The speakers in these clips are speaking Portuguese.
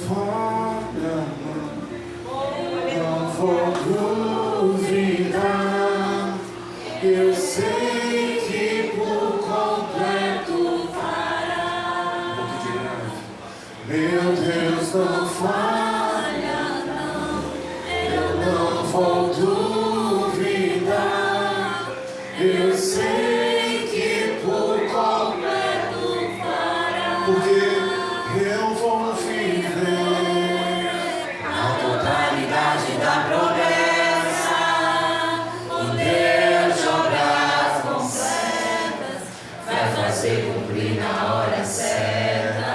falha, não vou duvidar. Eu sei que por completo fará. Meu Deus não falha, não. Eu não vou duvidar. Eu sei que por completo fará. Porque eu vou viver a totalidade da promessa. O Deus de obras completas vai fazer cumprir na hora certa.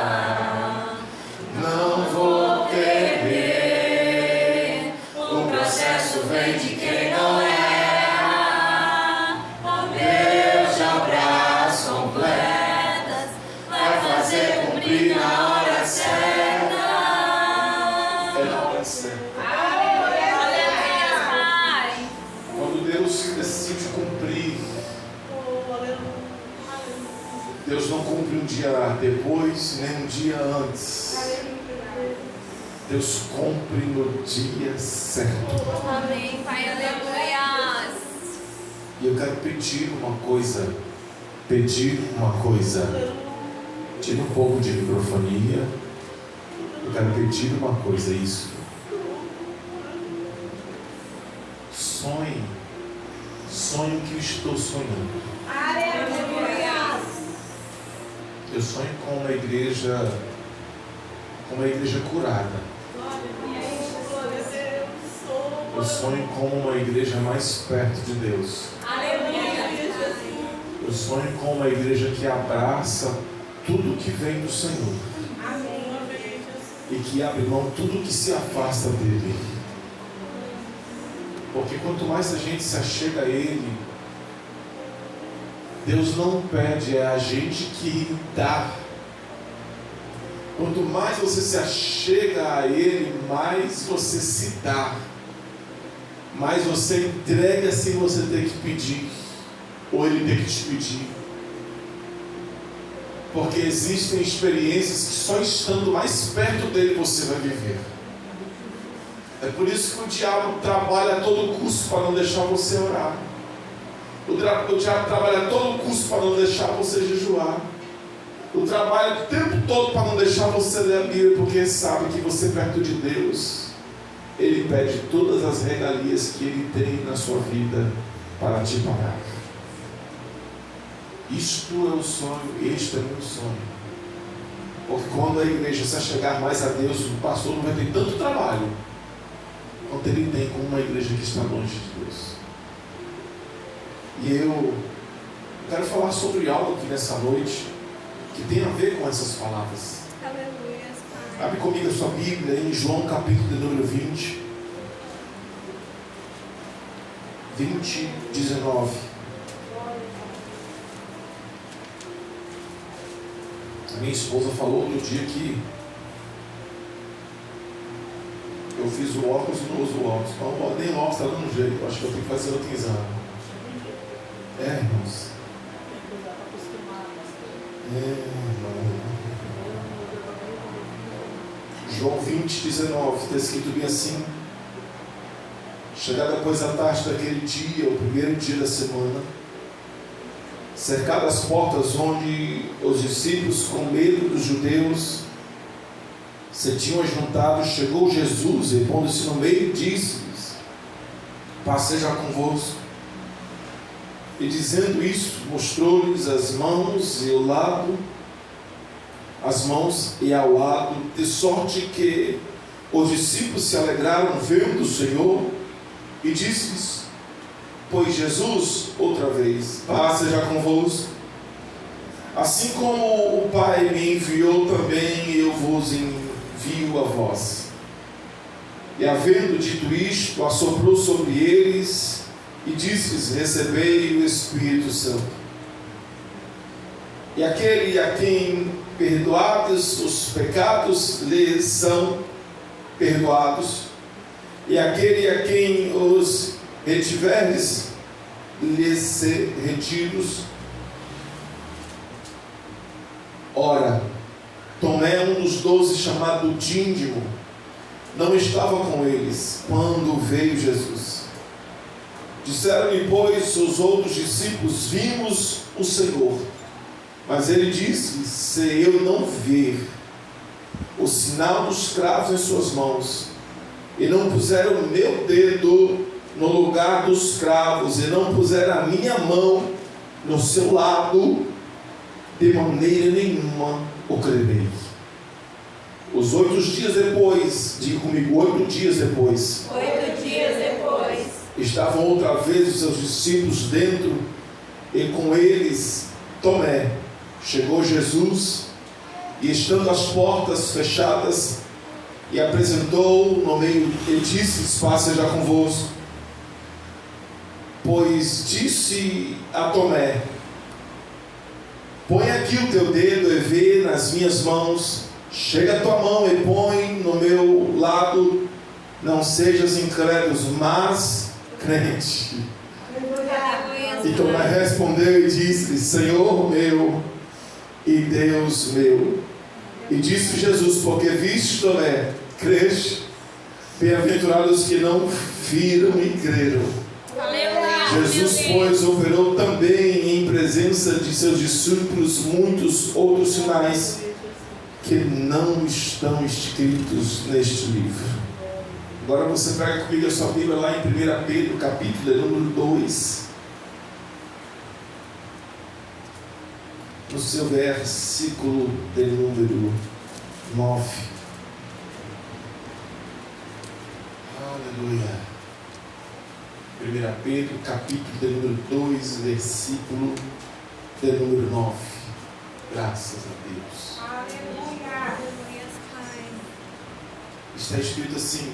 Não vou temer, o processo vem de quem não erra. O Deus de obras completas vai fazer cumprir na hora certa. É na hora certa. Quando Deus decide cumprir, Deus não cumpre um dia depois, nem um dia antes. Deus cumpre no dia certo. Amém, Pai, aleluia. E eu quero pedir uma coisa. Tira um pouco de microfonia. Eu quero pedir uma coisa, isso. Sonhe o que eu estou sonhando. Aleluia. Eu sonho com uma igreja curada. Eu sonho com uma igreja mais perto de Deus. Aleluia. Eu sonho com uma igreja que abraça tudo que vem do Senhor. E que abre mão tudo que se afasta dele. Porque quanto mais a gente se achega a Ele, Deus não pede, é a gente que dá. Quanto mais você se achega a Ele, mais você se dá. Mais você entrega sem você ter que pedir, ou Ele ter que te pedir. Porque existem experiências que só estando mais perto dele você vai viver. É por isso que o diabo trabalha a todo custo para não deixar você orar. O diabo trabalha a todo custo para não deixar você jejuar. O trabalho o tempo todo para não deixar você ler a Bíblia, porque sabe que você perto de Deus, Ele pede todas as regalias que Ele tem na sua vida para te pagar. Isto é o sonho, este é o meu sonho. Porque quando a igreja se chegar mais a Deus, o pastor não vai ter tanto trabalho quanto ele tem com uma igreja que está longe de Deus. E eu quero falar sobre algo aqui nessa noite que tem a ver com essas palavras. Aleluia. Abre comigo a sua Bíblia em João capítulo de número 20, 19. A minha esposa falou outro dia que eu fiz o óculos e não uso o óculos. Então, nem o óculos está dando jeito. Eu acho que eu tenho que fazer outro exame. Irmãos. João 20, 19. Está escrito bem assim: chegada pois a tarde daquele dia, o primeiro dia da semana, cercadas as portas onde os discípulos, com medo dos judeus, se tinham ajuntado, chegou Jesus e, pondo-se no meio, disse-lhes: paz seja convosco. E dizendo isso, mostrou-lhes as mãos e o lado, as mãos e ao lado, de sorte que os discípulos se alegraram vendo o Senhor, e disse-lhes: pois Jesus, outra vez, paz seja convosco. Assim como o Pai me enviou, também eu vos envio a vós. E havendo dito isto, assoprou sobre eles e disse-lhes: recebei o Espírito Santo. E aquele a quem perdoados os pecados lhes são perdoados, e aquele a quem os retiveres lhes ser retidos. Ora, Tomé, um dos 12, chamado Dídimo, não estava com eles quando veio Jesus. Disseram-lhe, pois, os outros discípulos: vimos o Senhor. Mas ele disse: se eu não ver o sinal dos cravos em suas mãos, e não puser o meu dedo no lugar dos cravos, e não puser a minha mão no seu lado, de maneira nenhuma o crerei. Os 8 dias depois, diga comigo, 8 dias depois. 8 dias depois. Estavam outra vez os seus discípulos dentro, e com eles Tomé. Chegou Jesus, e estando as portas fechadas, e apresentou no meio, e disse: paz seja convosco. Pois disse a Tomé: põe aqui o teu dedo e vê nas minhas mãos, chega a tua mão e põe no meu lado, não sejas incrédulo, mas crente. E Tomé respondeu e disse: Senhor meu e Deus meu. E disse Jesus: porque viste, Tomé, creste? Bem-aventurados que não viram e creram. Jesus, pois, operou também em presença de seus discípulos muitos outros sinais que não estão escritos neste livro. Agora você pega comigo a sua Bíblia lá em 1 Pedro, capítulo número 2. No seu versículo de número 9. Aleluia. 1 Pedro, capítulo de número 2, versículo de número 9. Graças a Deus. Aleluia. Está escrito assim: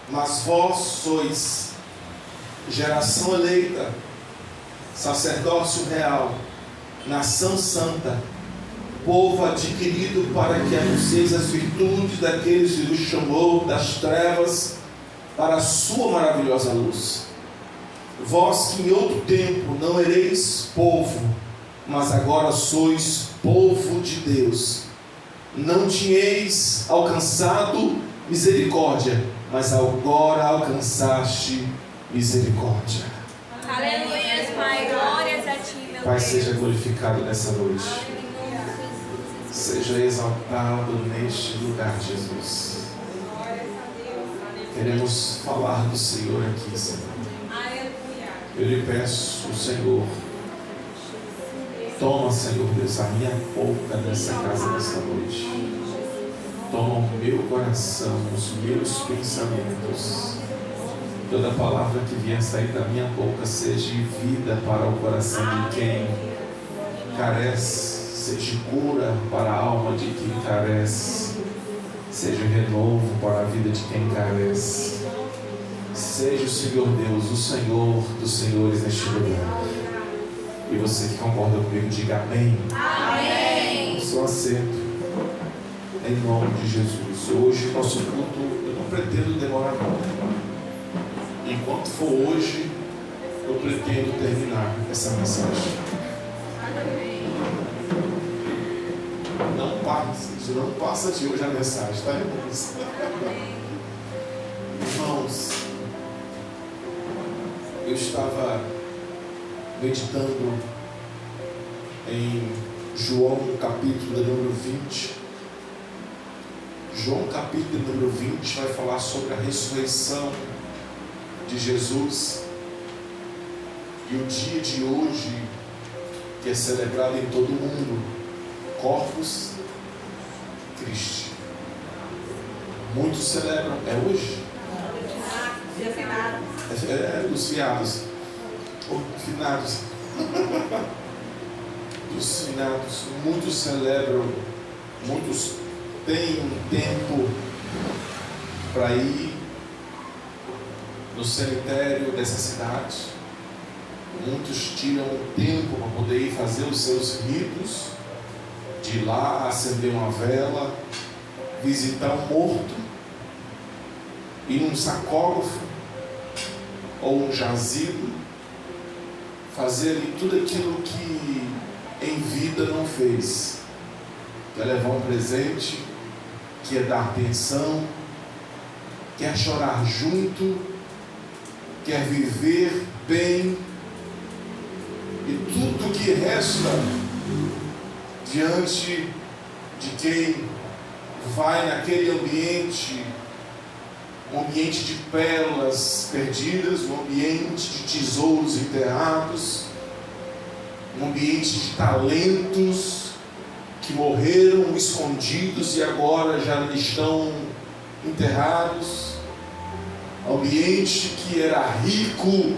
mas vós sois geração eleita, sacerdócio real, nação santa, povo adquirido para que anuncieis as virtudes daqueles que vos chamou das trevas para a sua maravilhosa luz. Vós que em outro tempo não ereis povo, mas agora sois povo de Deus. Não tinhais alcançado misericórdia, mas agora alcançaste misericórdia. Aleluia, Pai, glórias a Ti, meu Pai, Deus. seja glorificado nessa noite. Seja exaltado neste lugar, Jesus. Queremos falar do Senhor aqui, Senhor. Eu lhe peço, Senhor, toma, Senhor Deus, a minha boca nessa casa nessa noite. Toma o meu coração, os meus pensamentos. Toda palavra que vier sair da minha boca seja vida para o coração de quem carece, seja cura para a alma de quem carece, seja renovo para a vida de quem carece. Seja o Senhor Deus, o Senhor dos senhores neste lugar. E você que concorda comigo, diga amém. Amém. Seu assento, em nome de Jesus. Hoje, nosso culto, eu não pretendo demorar muito. Enquanto for hoje, eu pretendo terminar essa mensagem. Não passa de hoje a mensagem, tá, irmãos? Irmãos, eu estava meditando em João capítulo número 20. João capítulo número 20 vai falar sobre a ressurreição de Jesus. E o dia de hoje, que é celebrado em todo o mundo, Corpus Christi. Muitos celebram, é hoje? É dos fiados. Ou finados. Dos finados. Muitos celebram, muitos têm um tempo para ir no cemitério dessa cidade. Muitos tiram um tempo para poder ir fazer os seus ritos, de ir lá acender uma vela, visitar um morto, ir num sacógrafo ou um jazigo, fazer ali tudo aquilo que em vida não fez. quer levar um presente, quer dar atenção, quer chorar junto, quer viver bem, e tudo que resta diante de quem vai naquele ambiente, um ambiente de pérolas perdidas, um ambiente de tesouros enterrados, um ambiente de talentos que morreram escondidos e agora já estão enterrados, ambiente que era rico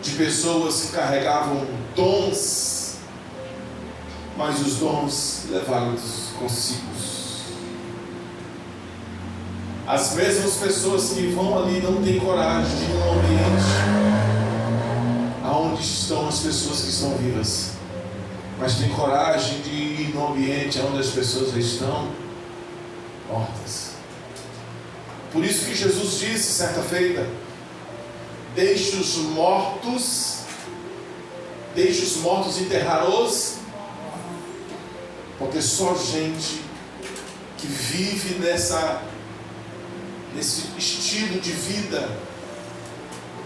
de pessoas que carregavam dons, mas os dons levaram-os consigo. As mesmas pessoas que vão ali não têm coragem de ir no ambiente aonde estão as pessoas que estão vivas, mas têm coragem de ir no ambiente onde as pessoas estão mortas. Por isso que Jesus disse certa feita: deixe os mortos enterrar-os, porque só gente que vive nesse estilo de vida,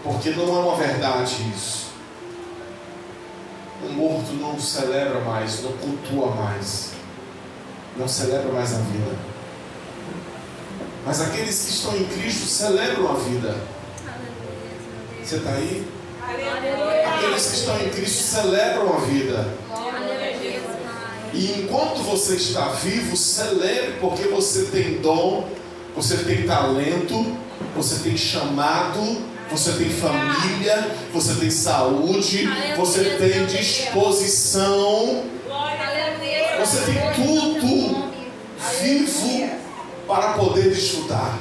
porque não é uma verdade isso. O morto não celebra mais, não cultua mais, não celebra mais a vida. Mas aqueles que estão em Cristo celebram a vida. Você está aí? Aqueles que estão em Cristo celebram a vida. E enquanto você está vivo, celebre, porque você tem dom, você tem talento, você tem chamado, você tem família, você tem saúde, você tem disposição, você tem tudo vivo para poder desfrutar.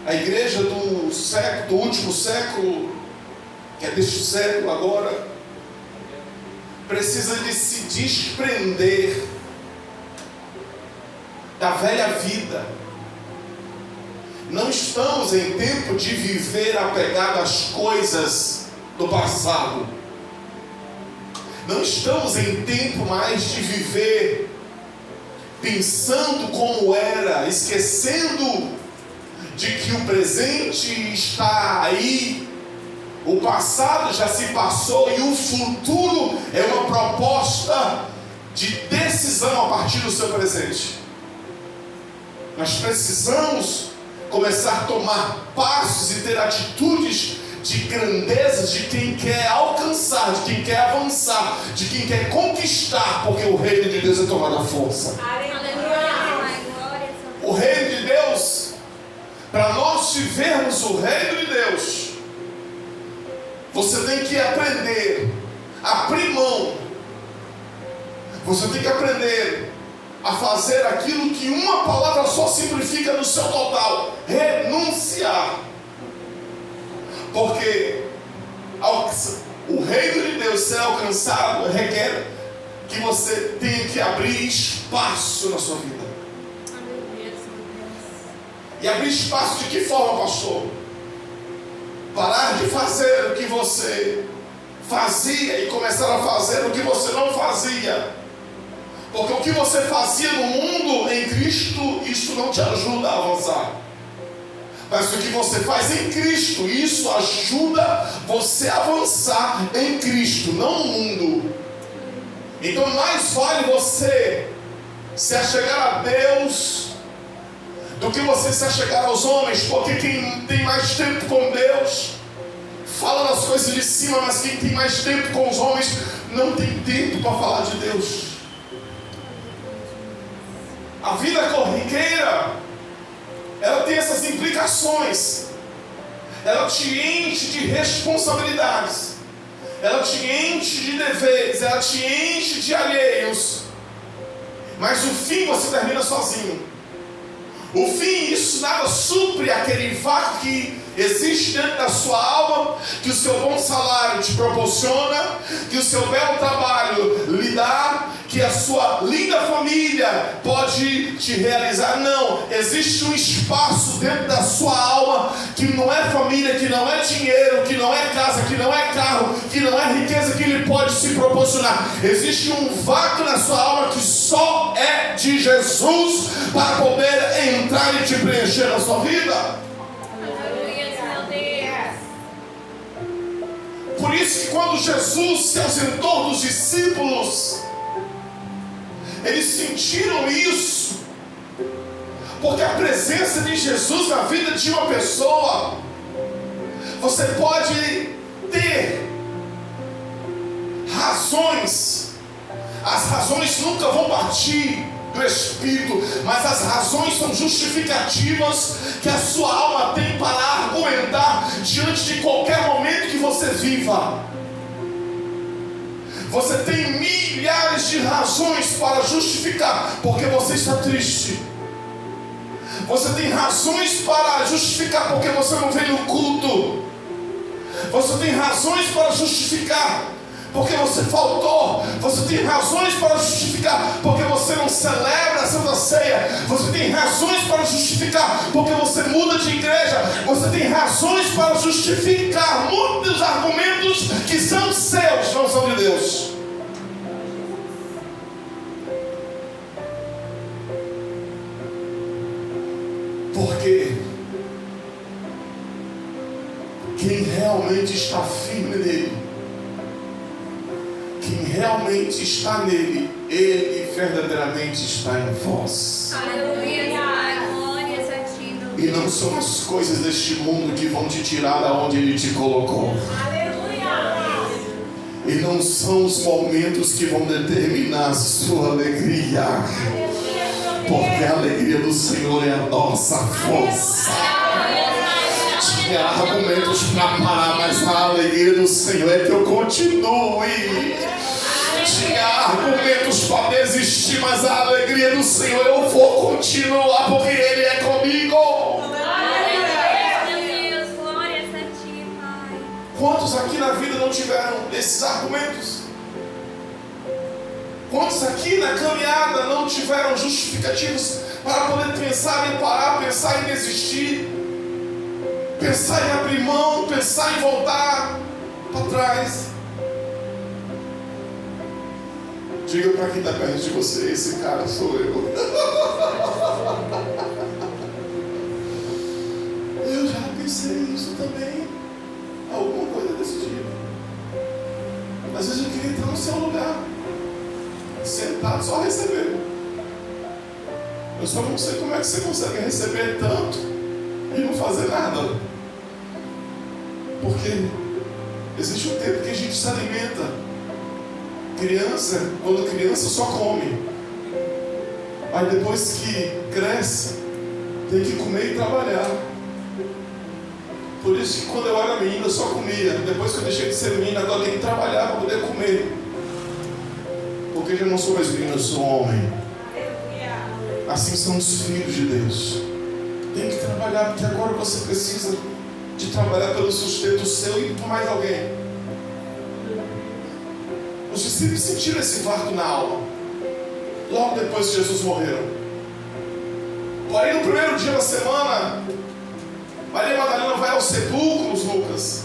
A igreja do último século, que é deste século agora, precisa de se desprender da velha vida. Não estamos em tempo de viver apegado às coisas do passado. Não estamos em tempo mais de viver pensando como era, esquecendo de que o presente está aí, o passado já se passou e o futuro é uma proposta de decisão a partir do seu presente. Nós precisamos começar a tomar passos e ter atitudes de grandeza de quem quer alcançar, de quem quer avançar, de quem quer conquistar, porque o reino de Deus é tomado à força. O reino de Deus, para nós vivermos o reino de Deus, você tem que aprender a abrir mão. Você tem que aprender a fazer aquilo que uma palavra só simplifica no seu total: renunciar. Porque o reino de Deus ser alcançado requer que você tenha que abrir espaço na sua vida. E abrir espaço de que forma, pastor? Parar de fazer o que você fazia e começar a fazer o que você não fazia. Porque o que você fazia no mundo, em Cristo, isso não te ajuda a avançar. Mas o que você faz em Cristo, isso ajuda você a avançar em Cristo, não no mundo. Então mais vale você se achegar a Deus do que você se achegar aos homens, porque quem tem mais tempo com Deus fala das coisas de cima, mas quem tem mais tempo com os homens não tem tempo para falar de Deus. A vida corriqueira, ela tem essas implicações. Ela te enche de responsabilidades, ela te enche de deveres, ela te enche de alheios, mas no fim você termina sozinho. O fim, isso nada supre aquele vácuo que existe dentro da sua alma, que o seu bom salário te proporciona, que o seu belo trabalho lhe dá, que a sua linda família pode te realizar. Não, existe um espaço dentro da sua alma que não é família, que não é dinheiro, que não é casa, que não é carro, que não é riqueza que Ele pode se proporcionar. Existe um vácuo na sua alma que só é de Jesus para poder entrar e te preencher na sua vida. Por isso que quando Jesus se ausentou dos discípulos, eles sentiram isso, porque a presença de Jesus na vida de uma pessoa, você pode ter razões, as razões nunca vão partir do Espírito, mas as razões são justificativas que a sua alma tem para argumentar diante de qualquer momento que você viva. Você tem milhares de razões para justificar porque você está triste. Você tem razões para justificar porque você não veio no culto. Você tem razões para justificar porque você faltou. Você tem razões para justificar porque você não celebra a Santa Ceia. Você tem razões para justificar porque você muda de igreja. Você tem razões para justificar muitos argumentos que são seus, não são de Deus. Porque quem realmente está firme nele, quem realmente está nele, ele verdadeiramente está em vós. Aleluia, glórias a ti. E não são as coisas deste mundo que vão te tirar da onde ele te colocou. Aleluia. E não são os momentos que vão determinar a sua alegria. Porque a alegria do Senhor é a nossa força. Tinha argumentos para parar, mas a alegria do Senhor é que eu continue. Tinha argumentos para desistir, mas a alegria do Senhor eu vou continuar, porque Ele é comigo. Glórias a ti, Pai. Quantos aqui na vida não tiveram esses argumentos? Quantos aqui na caminhada não tiveram justificativos para poder pensar em parar, pensar em desistir, pensar em abrir mão, pensar em voltar para trás? Diga para quem está perto de você: esse cara sou eu. Eu já pensei nisso também, alguma coisa desse tipo. Às vezes eu queria entrar no seu lugar, sentado só recebendo. Eu só não sei como é que você consegue receber tanto e não fazer nada. Porque existe um tempo que a gente se alimenta. Criança, quando criança só come. Aí depois que cresce, tem que comer e trabalhar. Por isso que quando eu era menino eu só comia. Depois que eu deixei de ser menino, agora eu tenho que trabalhar para poder comer. Porque eu não sou mais menino, eu sou homem. Assim são os filhos de Deus. Tem que trabalhar, porque agora você precisa de trabalhar pelo sustento seu e por mais alguém. Os discípulos sentiram esse vácuo na alma logo depois que Jesus morreu. Porém, no primeiro dia da semana, Maria Madalena vai aos sepulcros, Lucas.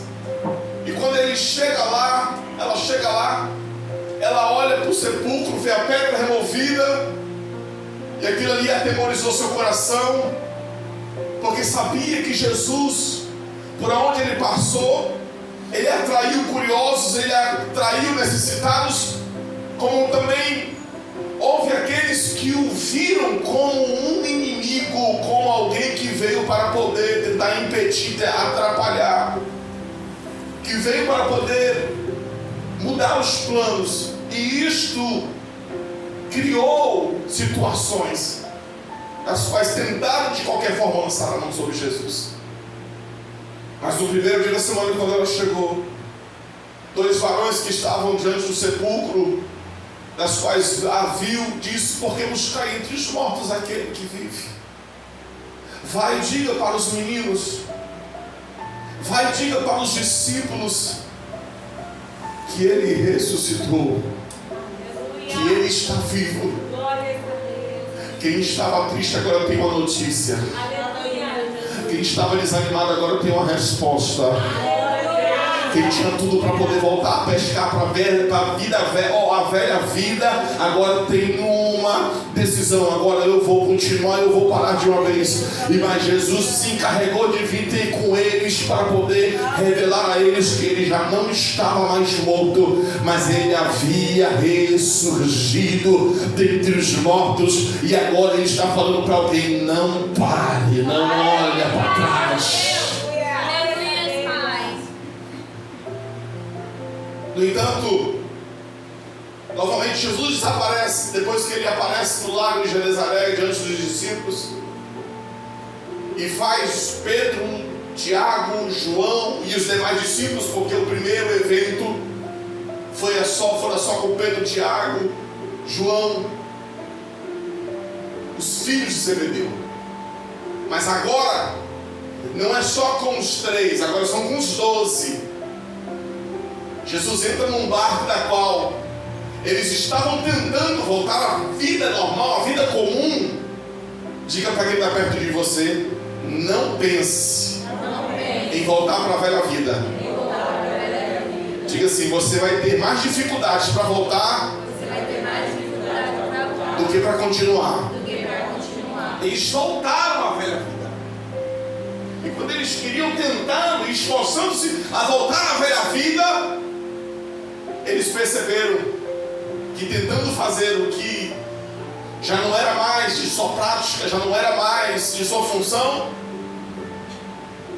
E quando ele chega lá, ela olha para o sepulcro, vê a pedra removida, e aquilo ali atemorizou seu coração, porque sabia que Jesus, por onde ele passou, ele atraiu curiosos, ele atraiu necessitados, como também houve aqueles que o viram como um inimigo, como alguém que veio para poder tentar impedir, atrapalhar, que veio para poder mudar os planos. E isto criou situações as quais tentaram de qualquer forma lançar a mão sobre Jesus. Mas no primeiro dia da semana, quando ela chegou, dois varões que estavam diante do sepulcro, das quais a viu, disse: por que buscar entre os mortos aquele que vive? Vai e diga para os meninos, vai e diga para os discípulos que ele ressuscitou, que Ele está vivo. Quem estava triste agora tem uma notícia. Quem estava desanimado agora tem uma resposta. Quem tinha tudo para poder voltar a pescar para a velha vida, agora tem uma decisão. Agora eu vou continuar, eu vou parar de uma vez. Mas Jesus se encarregou de vir ter com eles para poder revelar a eles que ele já não estava mais morto, mas ele havia ressurgido dentre os mortos. E agora ele está falando para alguém: não pare, não olha para trás. No entanto, novamente Jesus desaparece. Depois que ele aparece no lago de Genezaré diante dos discípulos e faz Pedro, Tiago, João e os demais discípulos, porque o primeiro evento fora só com Pedro, Tiago, João, os filhos de Zebedeu. Mas agora não é só com os 3, agora são com os 12. Jesus entra num barco da qual eles estavam tentando voltar à vida normal, à vida comum. Diga para quem está perto de você: não pense em voltar para a velha vida. Diga assim: você vai ter mais dificuldades para voltar do que para continuar. Eles voltaram à velha vida. E quando eles queriam tentando e esforçando-se a voltar à velha vida, eles perceberam que tentando fazer o que já não era mais de sua prática, já não era mais de sua função,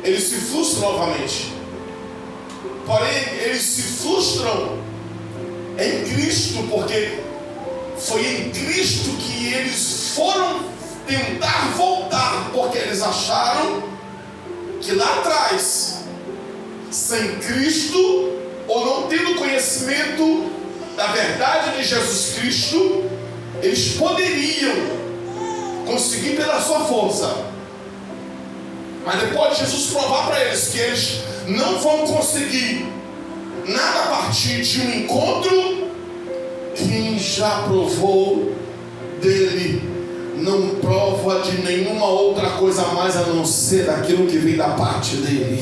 eles se frustram novamente. Porém, eles se frustram em Cristo, porque foi em Cristo que eles foram tentar voltar, porque eles acharam que lá atrás, sem Cristo, ou não tendo conhecimento da verdade de Jesus Cristo, eles poderiam conseguir pela sua força. Mas depois de Jesus provar para eles que eles não vão conseguir nada a partir de um encontro, quem já provou dele não prova de nenhuma outra coisa mais a não ser daquilo que vem da parte dele.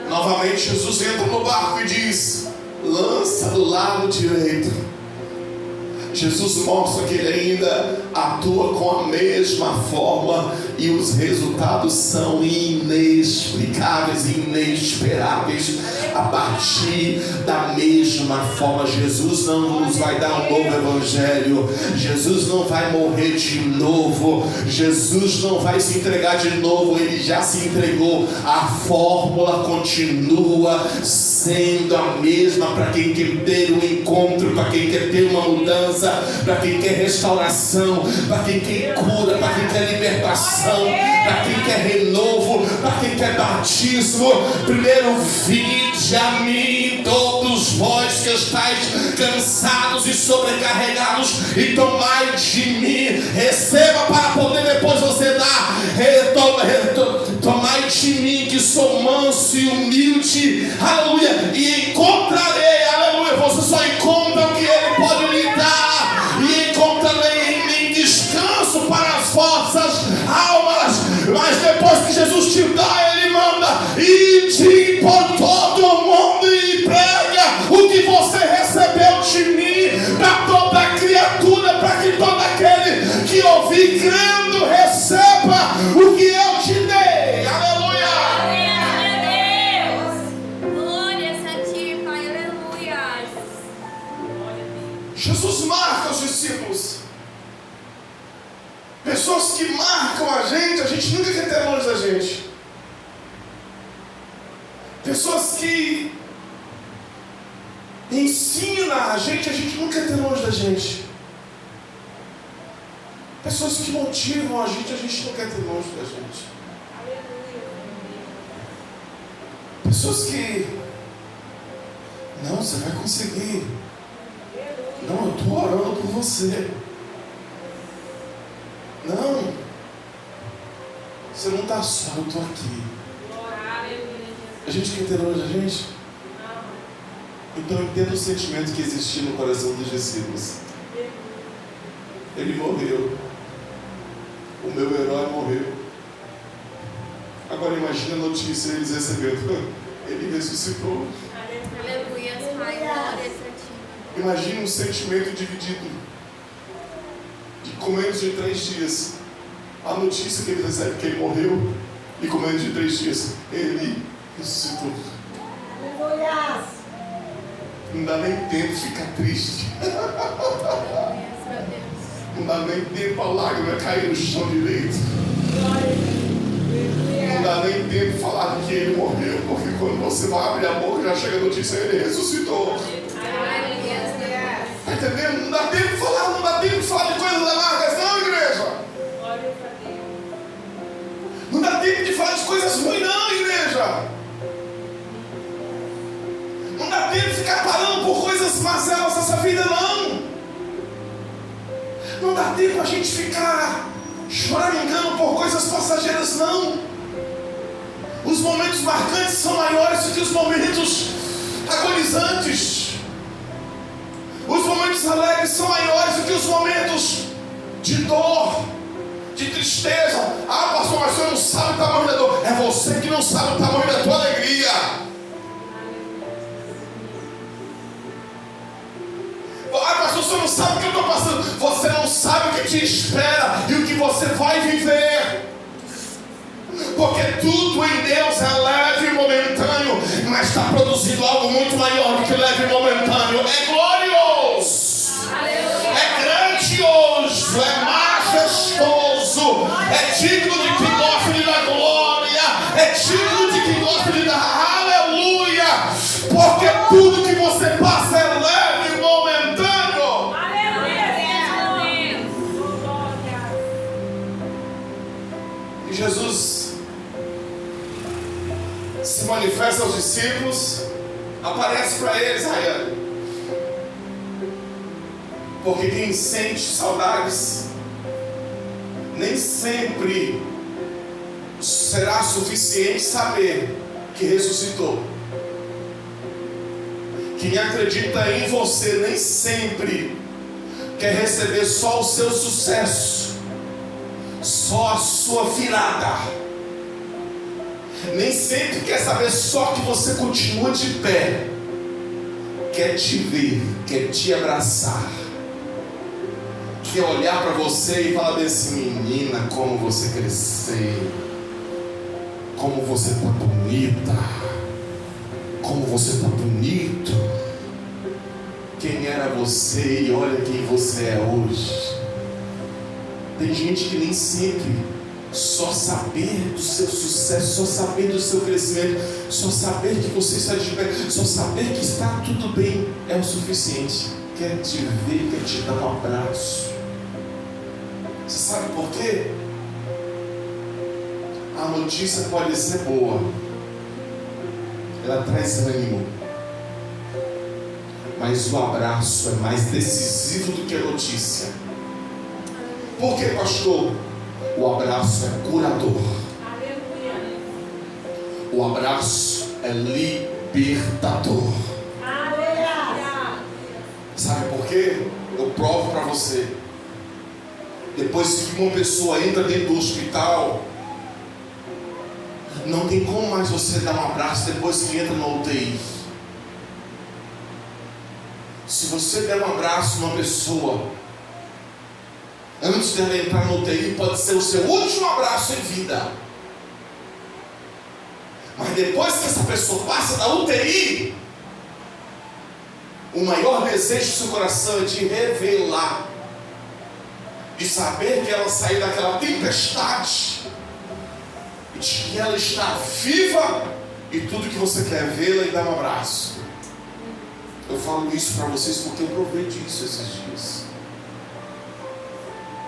Novamente Jesus entra no barco e diz: lança do lado direito. Jesus mostra que ele ainda atua com a mesma forma e os resultados são inexplicáveis, inesperáveis. A partir da mesma forma, Jesus não nos vai dar um novo evangelho, Jesus não vai morrer de novo, Jesus não vai se entregar de novo, ele já se entregou. A fórmula continua sendo a mesma para quem quer ter um encontro, para quem quer ter uma mudança, para quem quer restauração, para quem quer cura, para quem quer libertação, para quem quer renovo, para quem quer batismo. Primeiro, vinde a mim todos vós que estáis cansados e sobrecarregados, e tomai de mim. Receba para poder depois você dar. Tomai de mim que sou manso e humilde, aleluia, e encontrarei, aleluia. Você só encontra o que ele pode lhe dar, e encontrarei em mim descanso para as vossas almas. Mas depois que Jesus te dá, ele manda: ide por todo o mundo e prega o que você recebeu de mim para toda criatura, para que todo aquele que ouvir crendo receba o que eu te dei. Aleluia. Glória a Deus. Glórias a ti, Pai. Aleluia. Jesus marca os discípulos. Pessoas que marcam a gente nunca quer ter longe da gente. Pessoas que ensinam a gente nunca quer ter longe da gente. Pessoas que motivam a gente não quer ter longe da gente. Pessoas que: não, você vai conseguir. Não, eu estou orando por você. Não, você não está só, eu estou aqui. A gente quer ter longe da gente? Então entenda o sentimento que existia no coração dos discípulos. Ele morreu. O meu herói morreu. Agora imagine a notícia eles recebendo. Ele ressuscitou. Aleluia, Pai, glórias a Ti. Imagine um sentimento dividido. De com menos de 3 dias. A notícia que ele recebe que ele morreu. E com menos de 3 dias ele ressuscitou. Não dá nem tempo de ficar triste. Não dá nem tempo a lágrima cair no chão direito. Não dá nem tempo de falar que ele morreu, porque quando você vai abrir a boca já chega a notícia, ele ressuscitou. Está entendendo? Não dá tempo de falar, não dá tempo de falar de coisas amargas, não, igreja. Não dá tempo de falar de coisas ruins, não, igreja. Não dá tempo de ficar parando por coisas mazelas nessa vida, não. Não dá tempo a gente ficar choramingando por coisas passageiras, não. Os momentos marcantes são maiores do que os momentos agonizantes. Os momentos alegres são maiores do que os momentos de dor, de tristeza. Ah, pastor, mas você não sabe o tamanho da dor. É você que não sabe o tamanho da tua alegria. Ah, pastor, você não sabe o que eu estou passando. Você não sabe o que te espera e o que você vai viver. Porque tudo em Deus é leve e momentâneo, mas está produzindo algo muito maior do que leve e momentâneo. É glorioso, é grandioso, é majestoso, é digno de quem gosta de dar glória, é digno de quem gosta de dar aleluia, porque tudo que você passa é leve e momentâneo. E Jesus se manifesta aos discípulos, aparece para eles, Rayane. Porque quem sente saudades nem sempre será suficiente saber que ressuscitou. Quem acredita em você nem sempre quer receber só o seu sucesso, só a sua virada. Nem sempre quer saber só que você continua de pé. Quer te ver, quer te abraçar, quer olhar para você e falar bem assim: menina, como você cresceu, como você está bonita, como você está bonito. Quem era você e olha quem você é hoje. Tem gente que nem sempre só saber do seu sucesso, só saber do seu crescimento, só saber que você está de pé, só saber que está tudo bem é o suficiente. Quer te ver, quer te dar um abraço. Você sabe por quê? A notícia pode ser boa, ela traz ânimo, mas o abraço é mais decisivo do que a notícia. Por quê, pastor? O abraço é curador. O abraço é libertador. Sabe por quê? Eu provo para você. Depois que uma pessoa entra dentro do hospital, não tem como mais você dar um abraço depois que entra na UTI. Se você der um abraço numa pessoa antes dela entrar no UTI, pode ser o seu último abraço em vida. Mas depois que essa pessoa passa da UTI, o maior desejo do seu coração é de revelar, de saber que ela saiu daquela tempestade e de que ela está viva, e tudo que você quer é vê-la e dar um abraço. Eu falo isso para vocês porque eu provei disso esses dias.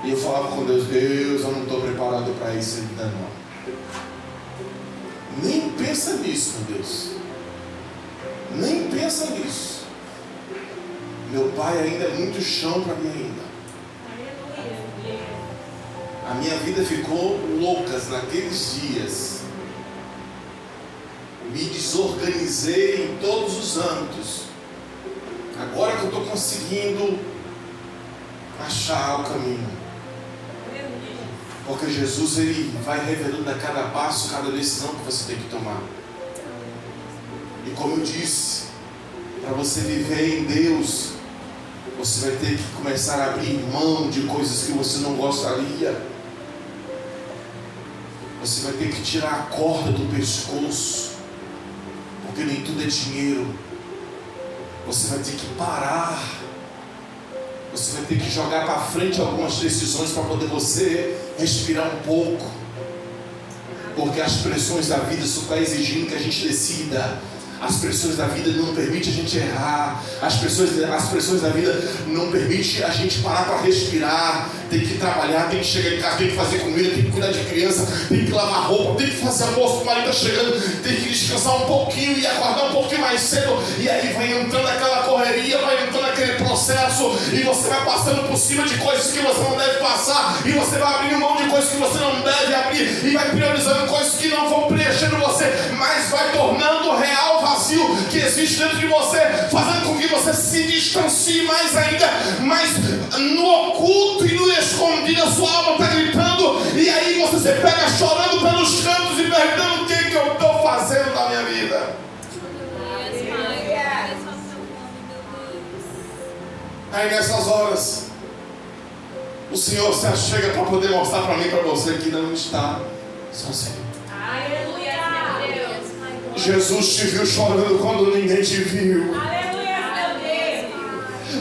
E eu falava com Deus: Deus, eu não estou preparado para isso ainda não. Nem pensa nisso, meu Deus. Nem pensa nisso. Meu pai ainda é muito chão para mim ainda. A minha vida ficou loucas naqueles dias. Me desorganizei em todos os âmbitos. agora que eu estou conseguindo achar o caminho. Porque Jesus, Ele vai revelando a cada passo, cada decisão que você tem que tomar. E como eu disse, para você viver em Deus, você vai ter que começar a abrir mão de coisas que você não gostaria. Você vai ter que tirar a corda do pescoço, porque nem tudo é dinheiro. Você vai ter que parar. Você vai ter que jogar para frente algumas decisões para poder você respirar um pouco. Porque as pressões da vida só estão exigindo que a gente decida. As pressões da vida não permitem a gente errar. As pressões da vida não permitem a gente parar para respirar. Tem que trabalhar, tem que chegar em casa, tem que fazer comida, tem que cuidar de criança, tem que lavar roupa, tem que fazer almoço, o marido está chegando, tem que descansar um pouquinho e acordar um pouquinho mais cedo. E aí vai entrando aquela correria, vai entrando aquele processo, e você vai passando por cima de coisas que você não deve passar, e você vai abrindo mão de coisas que você não deve abrir, e vai priorizando coisas que não vão preenchendo você, mas vai tornando real o vazio que existe dentro de você, fazendo com que você se distancie mais ainda, mas no oculto e no escondido a sua alma está gritando, e aí você se pega chorando pelos cantos e perguntando: o que eu estou fazendo na minha vida? Aí nessas horas o Senhor se achega para poder mostrar para mim e para você que não está sozinho. Jesus te viu chorando quando ninguém te viu.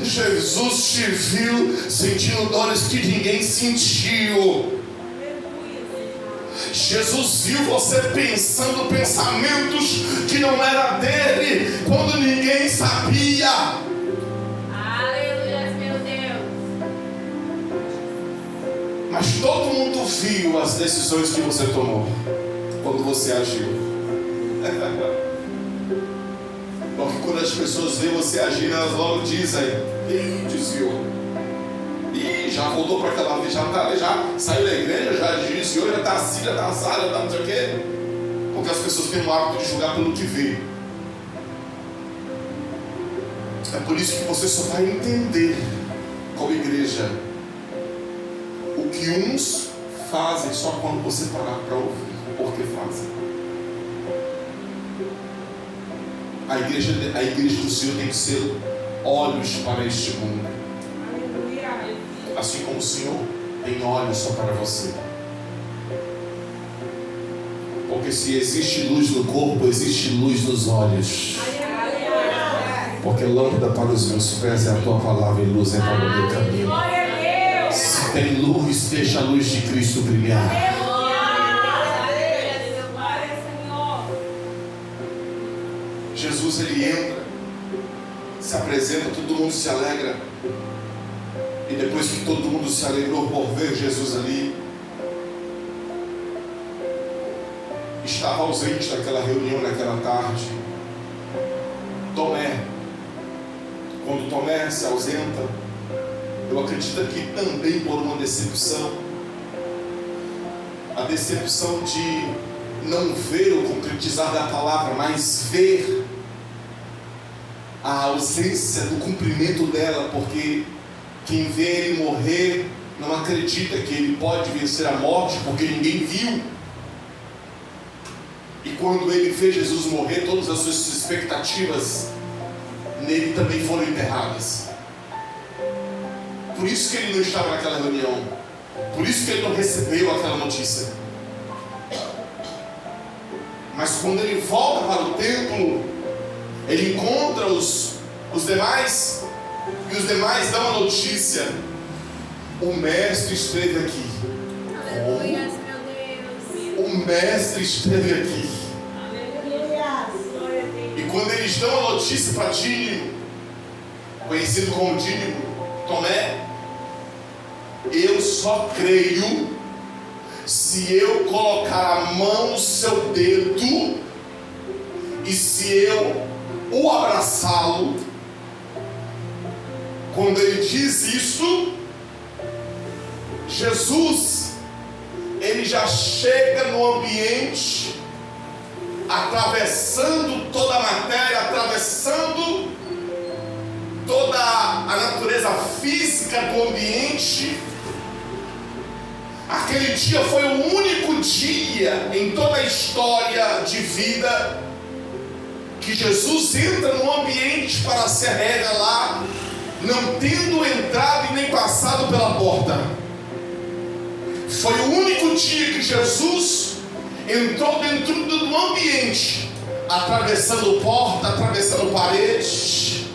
Jesus te viu sentindo dores que ninguém sentiu. Jesus viu você pensando pensamentos que não era dele quando ninguém sabia. Aleluia, meu Deus. Mas todo mundo viu as decisões que você tomou quando você agiu. Porque quando as pessoas veem você agindo, elas logo dizem: ih, desviou. Ih, já voltou para aquela vez, já saiu da igreja, já desviou, já está assim, já está assado, já está não sei o quê. Porque as pessoas têm o hábito de julgar pelo que vê. É por isso que você só vai entender, como igreja, o que uns fazem só quando você parar para ouvir o porquê fazem. A igreja do Senhor tem que ser olhos para este mundo. Assim como o Senhor tem olhos só para você. Porque se existe luz no corpo, existe luz nos olhos. Porque lâmpada para os meus pés é a tua palavra e luz é para o meu caminho. Se tem luz, deixa a luz de Cristo brilhar. Jesus, ele entra, se apresenta, todo mundo se alegra. E depois que todo mundo se alegrou por ver Jesus ali, estava ausente daquela reunião naquela tarde Tomé. Quando Tomé se ausenta, eu acredito que também por uma decepção, a decepção de não ver o concretizar da palavra, mas ver a ausência do cumprimento dela, porque quem vê ele morrer não acredita que ele pode vencer a morte, porque ninguém viu. E quando ele fez Jesus morrer, todas as suas expectativas nele também foram enterradas. Por isso que ele não estava naquela reunião, por isso que ele não recebeu aquela notícia. Mas quando ele volta para o templo, ele encontra os demais, e os demais dão a notícia: o mestre esteve aqui. Aleluia, meu Deus. O mestre esteve aqui. E quando eles dão a notícia para Dídimo, conhecido como Dídimo, Tomé: eu só creio se eu colocar a mão no seu dedo e se eu o abraçá-lo. Quando ele diz isso, Jesus, ele já chega no ambiente, atravessando toda a matéria, atravessando toda a natureza física do ambiente. Aquele dia foi o único dia em toda a história de vida que Jesus entra no ambiente para se revelar, não tendo entrado e nem passado pela porta. Foi o único dia que Jesus entrou dentro do ambiente, atravessando porta, atravessando parede,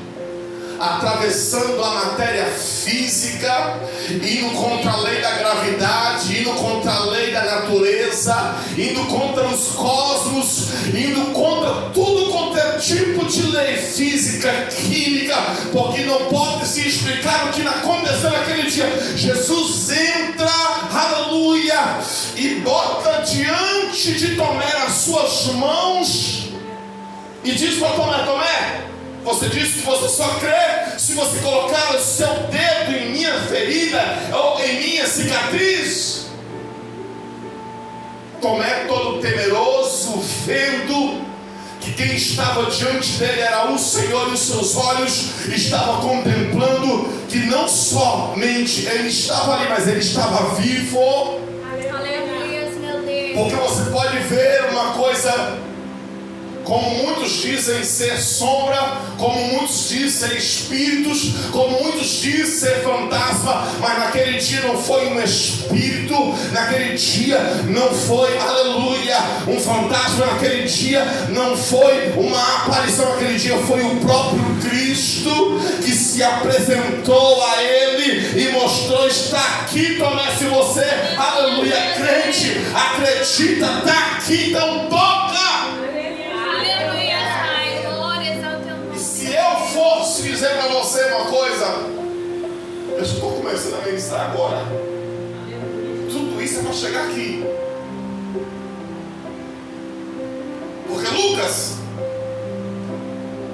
atravessando a matéria física, indo contra a lei da gravidade, indo contra a lei da natureza, indo contra os cosmos, indo contra tudo quanto é tipo de lei física, química, porque não pode se explicar o que aconteceu naquele dia. Jesus entra, aleluia, e bota diante de Tomé as suas mãos e diz para Tomé: Tomé, você disse que você só crê se você colocar o seu dedo em minha ferida ou em minha cicatriz. Tomé, todo temeroso, vendo que quem estava diante dele era o Senhor, e os seus olhos estavam contemplando que não somente ele estava ali, mas ele estava vivo. Aleluia, meu Deus. Porque você pode ver uma coisa, como muitos dizem ser sombra, como muitos dizem ser espíritos, como muitos dizem ser fantasma, mas naquele dia não foi um espírito, naquele dia não foi, aleluia, um fantasma, naquele dia não foi uma aparição, naquele dia foi o próprio Cristo que se apresentou a ele e mostrou: está aqui, Tomé, se você, aleluia, crente, acredita, está aqui, então toca. Fosse dizer para você uma coisa, eu estou começando a ministrar agora. Tudo isso é para chegar aqui. Porque Lucas,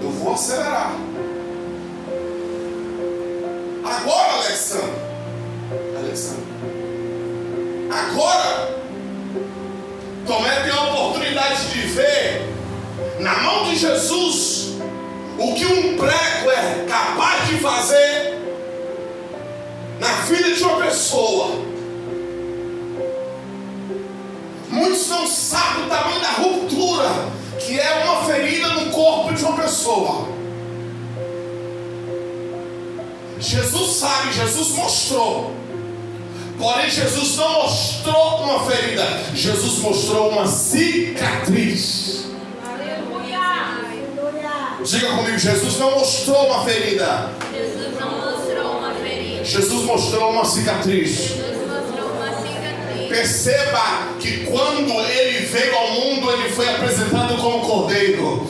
eu vou acelerar. Agora, Alexandre, agora Tomé tem a oportunidade de ver na mão de Jesus o que um prego é capaz de fazer na vida de uma pessoa. Muitos não sabem o tamanho da ruptura que é uma ferida no corpo de uma pessoa. Jesus sabe, Jesus mostrou. Porém, Jesus não mostrou uma ferida, Jesus mostrou uma cicatriz. Diga comigo: Jesus não mostrou uma ferida. Jesus não mostrou uma ferida. Jesus mostrou uma cicatriz. Jesus mostrou uma cicatriz. Perceba que quando ele veio ao mundo, ele foi apresentado como cordeiro.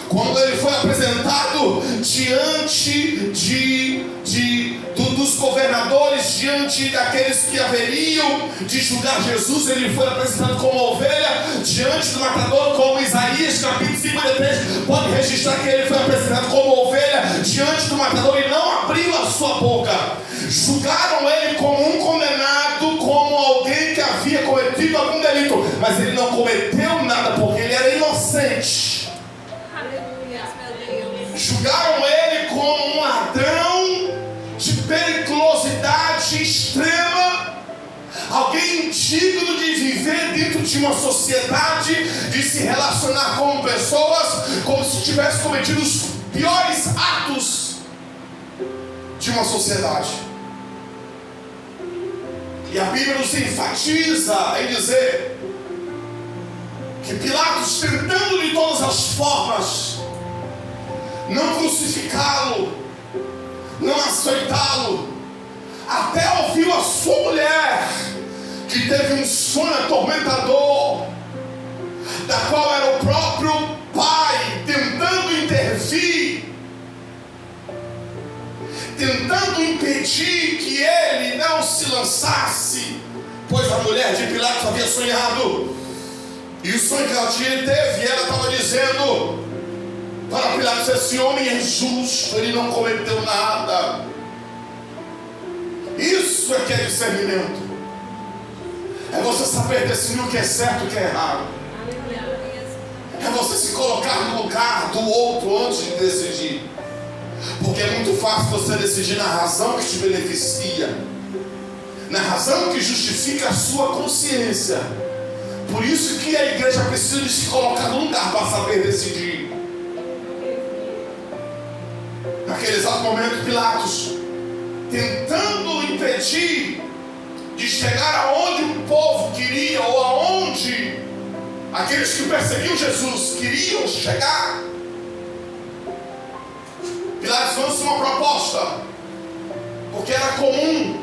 Quando ele foi apresentado diante dos governadores, diante daqueles que haveriam de julgar Jesus, ele foi apresentado como ovelha, diante do matador, como Isaías capítulo 53 pode registrar que ele foi apresentado como ovelha diante do matador e não abriu a sua boca. Julgaram ele como um condenado, como alguém que havia cometido algum delito, mas ele não cometeu nada porque ele era inocente. Julgaram ele como um ladrão de periculosidade extrema, alguém indigno de viver dentro de uma sociedade, de se relacionar com pessoas, como se tivesse cometido os piores atos de uma sociedade. E a Bíblia nos enfatiza em dizer que Pilatos, tentando de todas as formas não crucificá-lo, não açoitá-lo, até ouviu a sua mulher, que teve um sonho atormentador, da qual era o próprio pai tentando intervir, tentando impedir que ele não se lançasse, pois a mulher de Pilatos havia sonhado, e o sonho que ela tinha teve, e ela estava dizendo para Pilatos: esse homem é justo, ele não cometeu nada. Isso é que é discernimento. É você saber decidir o que é certo e o que é errado. É você se colocar no lugar do outro antes de decidir. Porque é muito fácil você decidir na razão que te beneficia, na razão que justifica a sua consciência. Por isso que a igreja precisa de se colocar no lugar para saber decidir. Naquele exato momento, Pilatos, tentando impedir de chegar aonde o povo queria, ou aonde aqueles que perseguiam Jesus queriam chegar, Pilatos lança uma proposta, porque era comum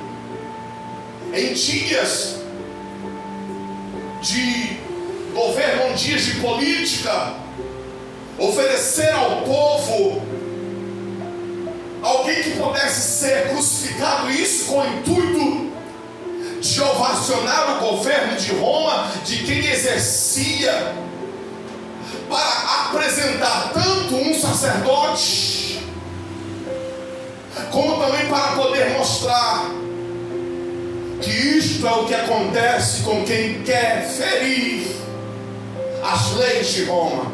em dias de governo, em dias de política, oferecer ao povo alguém que pudesse ser crucificado, isso com o intuito de ovacionar o governo de Roma, de quem exercia, para apresentar tanto um sacerdote, como também para poder mostrar que isto é o que acontece com quem quer ferir as leis de Roma.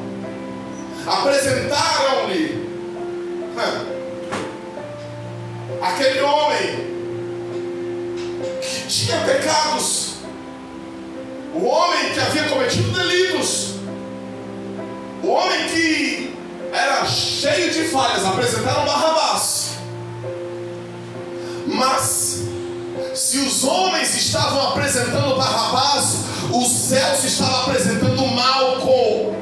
Apresentaram-lhe aquele homem que tinha pecados, o homem que havia cometido delitos, o homem que era cheio de falhas. Apresentaram Barrabás. Mas se os homens estavam apresentando Barrabás, os céus estavam apresentando Malco,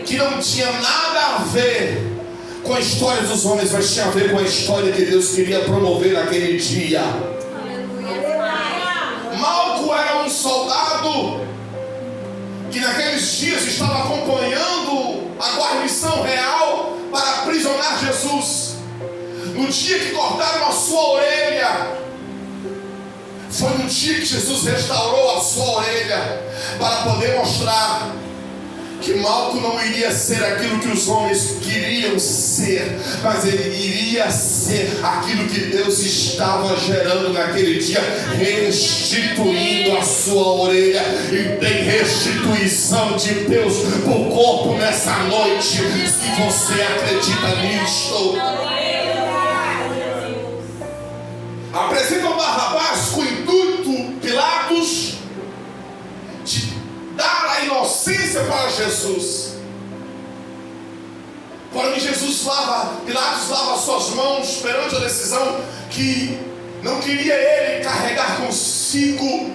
que não tinha nada a ver com a história dos homens, mas tinha a ver com a história que Deus queria promover naquele dia. Malco era um soldado que naqueles dias estava acompanhando a guarnição real para aprisionar Jesus. No dia que cortaram a sua orelha, foi no dia que Jesus restaurou a sua orelha, para poder mostrar que Malco não iria ser aquilo que os homens queriam ser, mas ele iria ser aquilo que Deus estava gerando naquele dia, restituindo a sua orelha. E tem restituição de Deus para o corpo nessa noite, se você acredita nisto. Apresentam Barrabás com o intuito, Pilatos, de dar a inocência para Jesus. Porém, Pilatos lava suas mãos perante a decisão que não queria ele carregar consigo,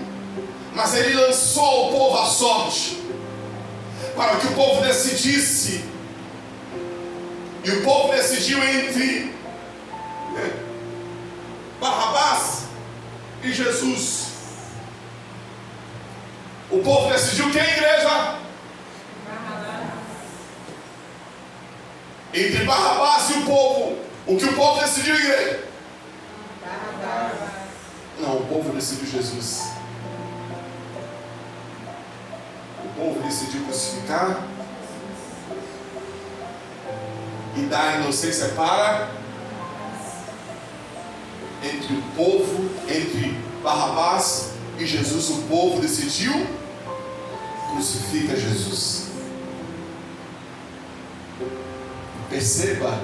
mas ele lançou ao povo a sorte, para que o povo decidisse. E o povo decidiu entre Barrabás e Jesus. O povo decidiu quem, igreja? Entre Barrabás e o povo. O que o povo decidiu, igreja? Não, o povo decidiu Jesus. O povo decidiu crucificar e dar a inocência para entre Barrabás e Jesus. O povo decidiu: crucifica Jesus. Perceba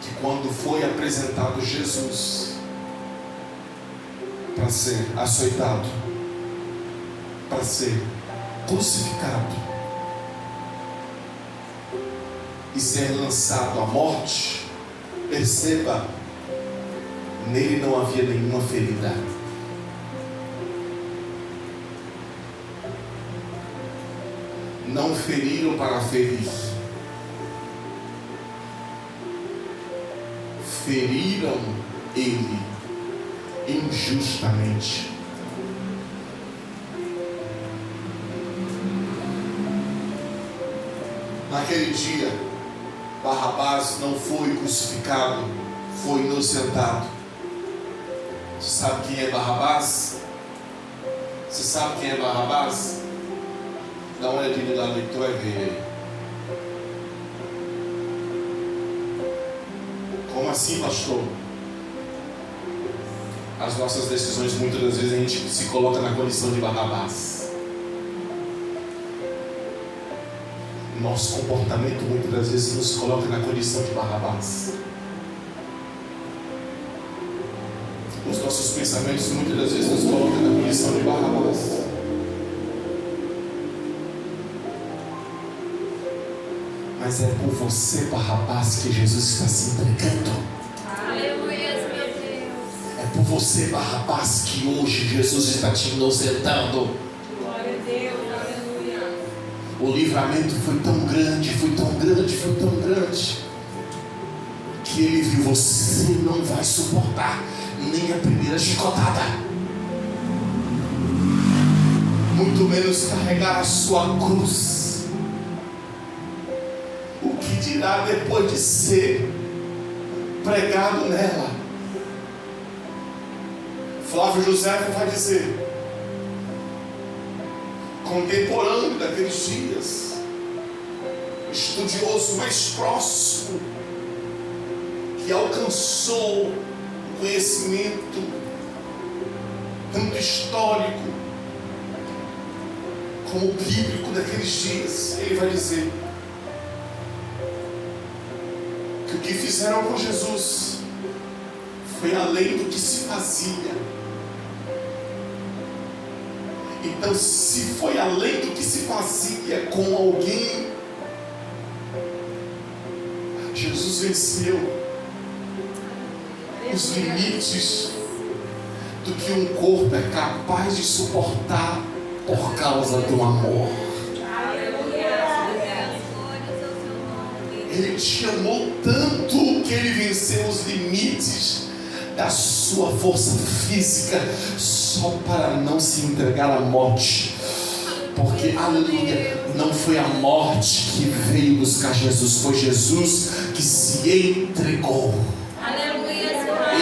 que quando foi apresentado Jesus para ser açoitado, para ser crucificado e ser lançado à morte, perceba, nele não havia nenhuma ferida. Não feriram para ferir. Feriram ele injustamente. Naquele dia, Barrabás não foi crucificado, foi inocentado. Você sabe quem é Barrabás? Você sabe quem é Barrabás? Dá uma olhadinha lá no que tu vai ver aí. Como assim, pastor? As nossas decisões, muitas das vezes a gente se coloca na condição de Barrabás. Nosso comportamento muitas das vezes nos coloca na condição de Barrabás. Os nossos pensamentos muitas das vezes nos colocam na posição de Barrabás. Mas é por você, Barrabás, que Jesus está se entregando. Aleluia, meu Deus. É por você, Barrabás, que hoje Jesus está te inocentando. Glória a Deus, aleluia. O livramento foi tão grande, foi tão grande, foi tão grande, que ele viu: você não vai suportar nem a primeira chicotada, muito menos carregar a sua cruz. O que dirá depois de ser pregado nela? Flávio José vai dizer, contemporâneo daqueles dias, estudioso mais próximo, que alcançou o conhecimento tanto histórico como bíblico daqueles dias, ele vai dizer que o que fizeram com Jesus foi além do que se fazia. Então, se foi além do que se fazia com alguém, Jesus venceu os limites do que um corpo é capaz de suportar por causa do amor. Ele te amou tanto que ele venceu os limites da sua força física só para não se entregar à morte. Porque, aleluia, não foi a morte que veio buscar Jesus, foi Jesus que se entregou.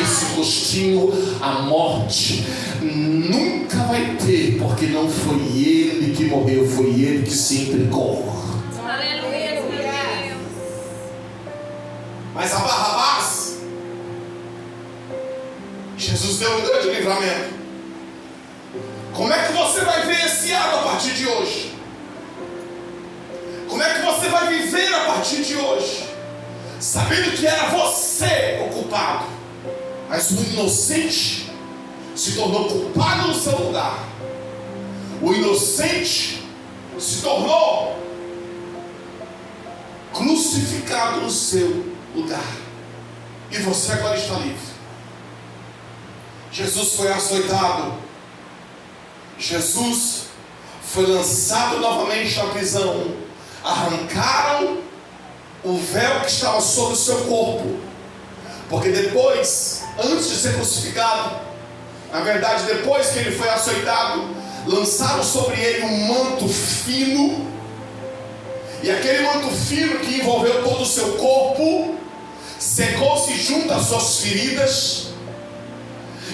Esse gostinho, a morte nunca vai ter, porque não foi ele que morreu, foi ele que se entregou. Aleluia, meu Deus. Mas a Barrabás, Jesus deu um grande livramento. Como é que você vai ver esse ato a partir de hoje? Como é que você vai viver a partir de hoje? Sabendo que era você o culpado, mas o inocente se tornou culpado no seu lugar. O inocente se tornou crucificado no seu lugar. E você agora está livre. Jesus foi açoitado. Jesus foi lançado novamente na prisão. Arrancaram o véu que estava sobre o seu corpo. Porque depois, antes de ser crucificado, na verdade, depois que ele foi açoitado, lançaram sobre ele um manto fino. E aquele manto fino que envolveu todo o seu corpo secou-se junto às suas feridas.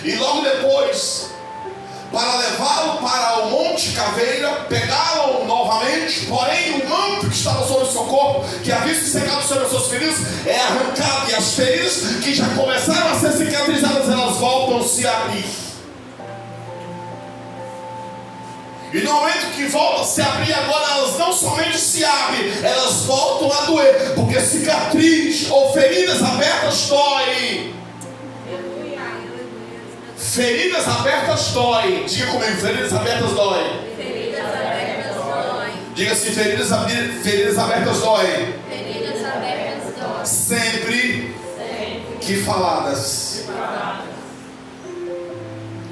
E logo depois, para levá-lo para o Monte Caveira, pegaram-o novamente, porém o manto que estava sobre o seu corpo, que havia se secado sobre as suas feridas, é arrancado, e as feridas que já começaram a ser cicatrizadas, elas voltam a se abrir. E no momento que voltam a se abrir agora, elas não somente se abrem, elas voltam a doer, porque cicatriz ou feridas abertas doem. Feridas abertas doem. Diga comigo, feridas abertas doem. Feridas abertas doem. Diga assim, feridas abertas doem. Feridas abertas doem. Sempre que faladas.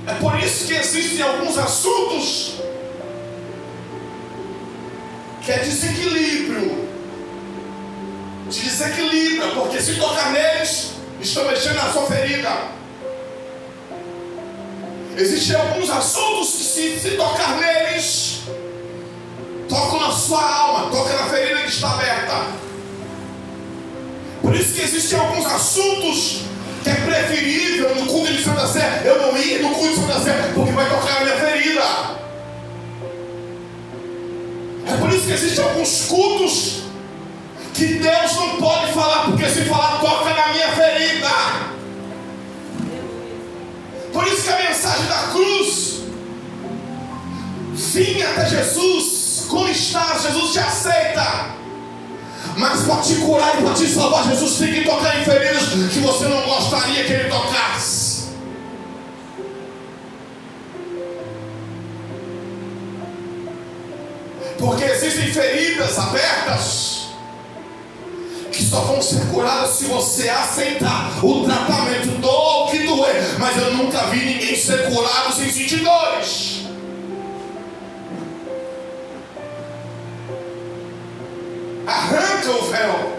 É por isso que existem alguns assuntos que é desequilíbrio. Te desequilibra, porque se tocar neles, estão mexendo na sua ferida. Existem alguns assuntos que se tocar neles, tocam na sua alma, toca na ferida que está aberta. Por isso que existem alguns assuntos que é preferível no culto de Santa Sé eu não ir no culto de Santa Sé, porque vai tocar na minha ferida. É por isso que existem alguns cultos que Deus não pode falar, porque se falar toca na minha ferida. Por isso que a mensagem da cruz vinha até Jesus. Como estás? Jesus te aceita. Mas para te curar e para te salvar, Jesus tem que tocar em feridas que você não gostaria que ele tocasse. Porque existem feridas abertas que só vão ser curadas se você aceitar o tratamento, doa o que doer. Mas eu nunca vi ninguém ser curado sem sentir dores. Arranca o véu,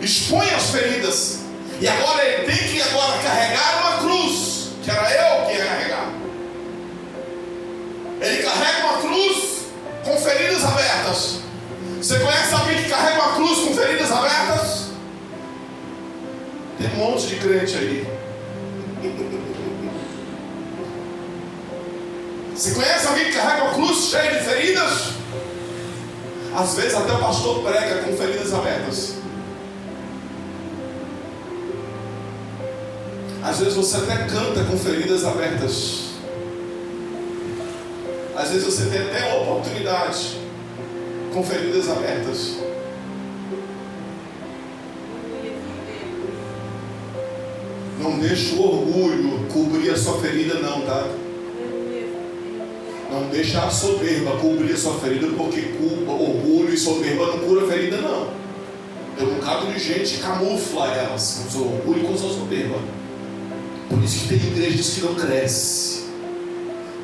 expõe as feridas, e agora ele tem que carregar uma cruz, que era eu que ia carregar. Ele carrega uma cruz com feridas abertas. Você conhece alguém que carrega uma cruz com feridas abertas? Tem um monte de crente aí. Você conhece alguém que carrega uma cruz cheia de feridas? Às vezes até o pastor prega com feridas abertas. Às vezes você até canta com feridas abertas. Às vezes você tem até oportunidade com feridas abertas. Não deixa o orgulho cobrir a sua ferida não, tá? Não deixa a soberba cobrir a sua ferida, porque orgulho e soberba não cura a ferida não. Tem um bocado de gente que camufla elas com seu orgulho e com sua soberba. Por isso que tem igrejas que não crescem.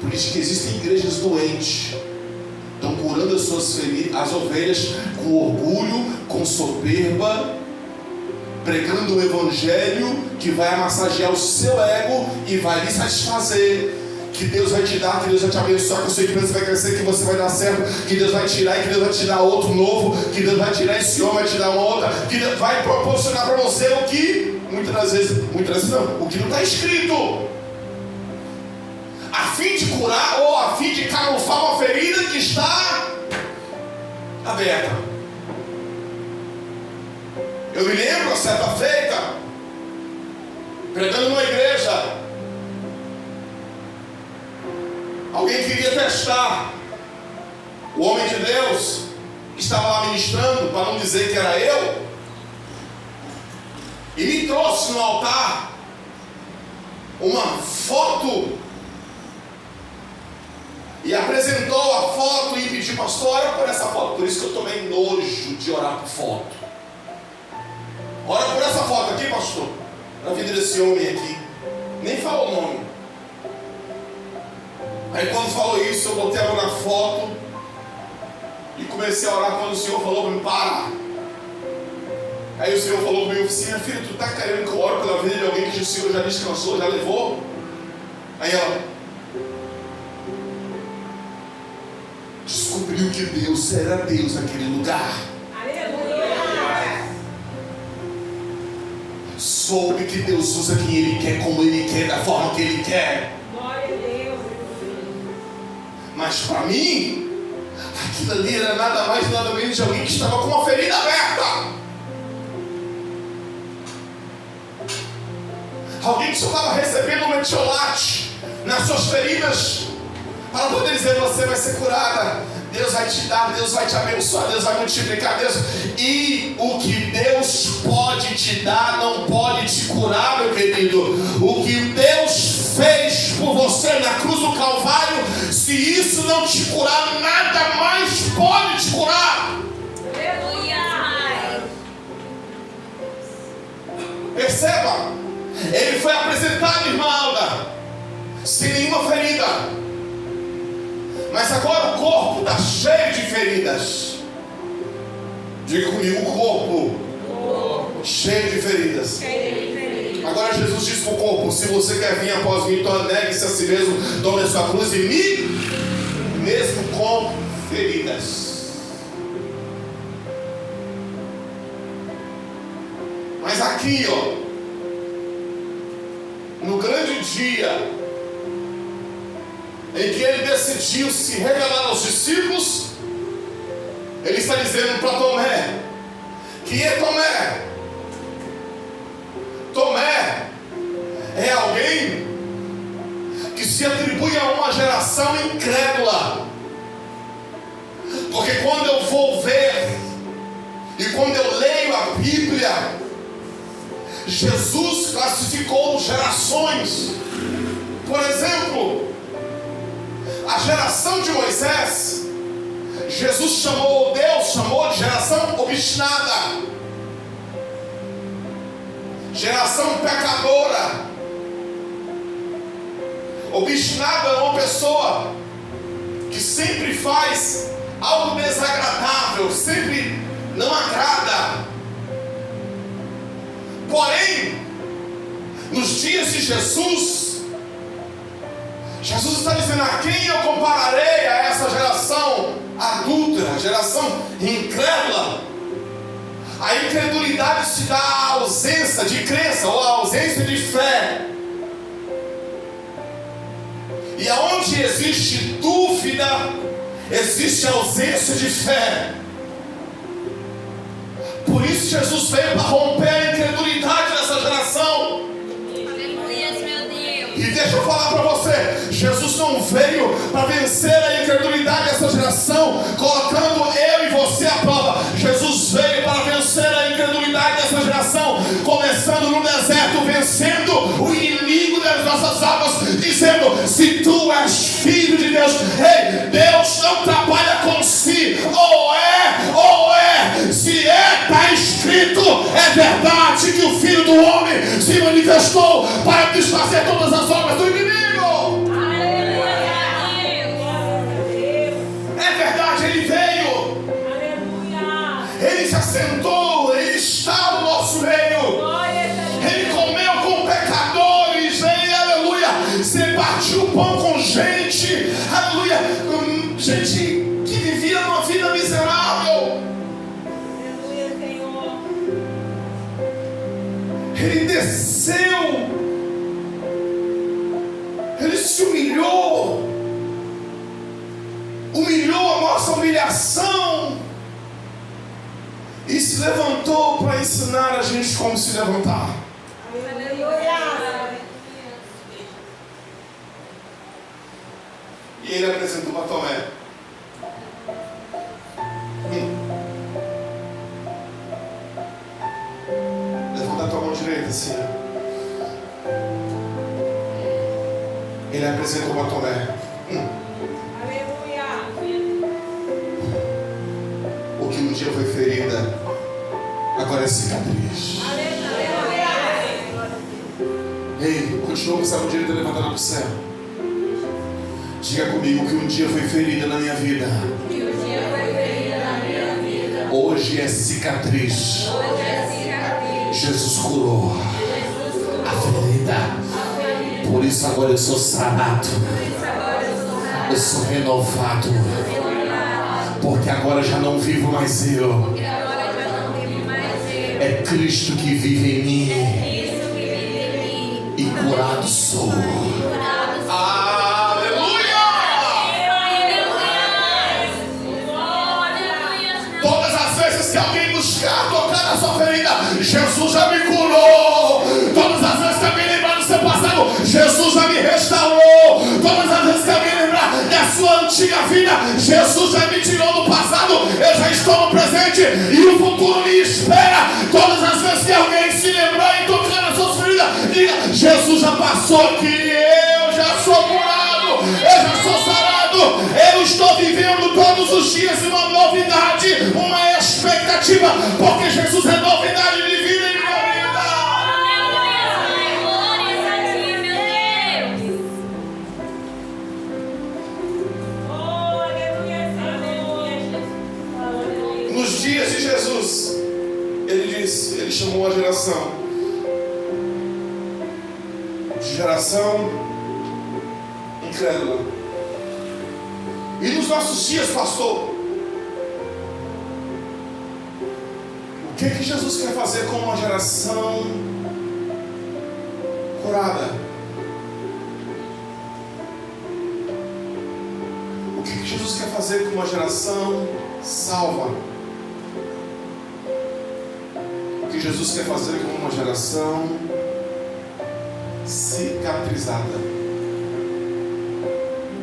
Por isso que existem igrejas doentes. Estão curando as suas feridas, as ovelhas com orgulho, com soberba, pregando o evangelho que vai massagear o seu ego e vai lhe satisfazer. Que Deus vai te dar, que Deus vai te abençoar, que o seu empresa vai crescer, que você vai dar certo, que Deus vai tirar e que Deus vai te dar outro novo, que Deus vai tirar esse homem, vai te dar uma outra, que Deus vai proporcionar para você o que muitas vezes não, o que não está escrito, a fim de curar ou a fim de camuflar uma ferida que está aberta. Eu me lembro, certa feita, pregando numa igreja, alguém queria testar o homem de Deus que estava lá ministrando, para não dizer que era eu, e me trouxe no altar uma foto e apresentou a foto e pediu: pastor, ora por essa foto. Por isso que eu tomei nojo de orar por foto. Ora por essa foto aqui, pastor, na vida desse homem aqui. Nem falou o nome. Aí quando falou isso, eu botei a mão na foto e comecei a orar. Quando o Senhor falou para mim: para. Aí o Senhor falou comigo assim: minha filha, tu está querendo que eu ore pela vida de alguém que o Senhor já descansou, já levou? Aí ela descobriu que Deus era Deus naquele lugar. Aleluia! Soube que Deus usa quem Ele quer, como Ele quer, da forma que Ele quer. Glória a Deus. Mas para mim, aquilo ali era nada mais nada menos de alguém que estava com uma ferida aberta. Alguém que só estava recebendo um metiolate nas suas feridas, para poder dizer: você vai ser curada, Deus vai te dar, Deus vai te abençoar, Deus vai multiplicar, Deus. E o que Deus pode te dar não pode te curar, meu querido. O que Deus fez por você na cruz do Calvário, se isso não te curar, nada mais pode te curar. Aleluia! Perceba, ele foi apresentado, irmã Alda, sem nenhuma ferida. Mas agora o corpo está cheio de feridas. Diga comigo: o corpo cheio de feridas. Agora Jesus disse para o corpo: se você quer vir após mim, então negue-se a si mesmo, tome a sua cruz e me, mesmo com feridas. Mas aqui, ó, no grande dia em que ele decidiu se revelar aos discípulos, ele está dizendo para Tomé: que é Tomé? Tomé é alguém que se atribui a uma geração incrédula, porque quando eu vou ver e quando eu leio a Bíblia, Jesus classificou gerações. Por exemplo, a geração de Moisés Jesus chamou, Deus chamou de geração obstinada, geração pecadora. Obstinado é uma pessoa que sempre faz algo desagradável, sempre não agrada. Porém, nos dias de Jesus está dizendo: a quem eu compararei a essa geração adúltera, a geração incrédula? A incredulidade se dá à ausência de crença ou à ausência de fé. E aonde existe dúvida, existe ausência de fé. Por isso Jesus veio para romper a incredulidade dessa geração. Aleluia, meu Deus. E deixa eu falar para você, Jesus não veio para vencer a incredulidade dessa geração, colocando eu e você à prova. Jesus veio para vencer a incredulidade dessa geração, começando no deserto, vencendo o inimigo das nossas almas, dizendo: se tu és filho de Deus, ei, Deus não trabalha com si, ou é, se está escrito, é verdade que o Filho do Homem se manifestou para desfazer todas as obras do inimigo. É verdade, ele veio, ele se assentou, ele está no nosso meio, ele comeu com pecadores, ele, aleluia, se partiu o pão com gente, aleluia, gente que vivia uma vida miserável. Ele desceu, ele se humilhou a nossa humilhação e se levantou para ensinar a gente como se levantar. E ele apresentou para Tomé. Levanta a tua mão direita assim. Ele apresentou para Tomé. O que um dia foi ferida, agora é cicatriz. Ei, continua com essa mão direita levantada para o céu. Diga comigo: que um dia foi ferida na minha vida, hoje é cicatriz. Jesus curou a ferida. Por isso agora eu sou sarado, eu sou renovado, porque agora já não vivo mais eu, é Cristo que vive em mim, e curado sou. Aleluia! Todas as vezes que alguém buscar tocar na sua ferida, Jesus já me curou. Todas as vezes que alguém lembrar do seu passado, Jesus já me restaurou. Todas as vezes que alguém lembrar da sua antiga vida, Jesus já me tirou do passado. Eu já estou no presente e o futuro me espera. Todas as vezes que alguém se lembrar e tocar nas suas feridas, diga: Jesus já passou aqui, eu já sou curado, eu já sou sarado. Eu estou vivendo todos os dias uma novidade, uma expectativa, porque Jesus é novidade de vida em minha vida. Glórias a ti, meu Deus. Nos dias de Jesus, ele chamou a geração de geração incrédula. E nos nossos dias, pastor, o que Jesus quer fazer com uma geração curada? O que Jesus quer fazer com uma geração salva? O que Jesus quer fazer com uma geração cicatrizada?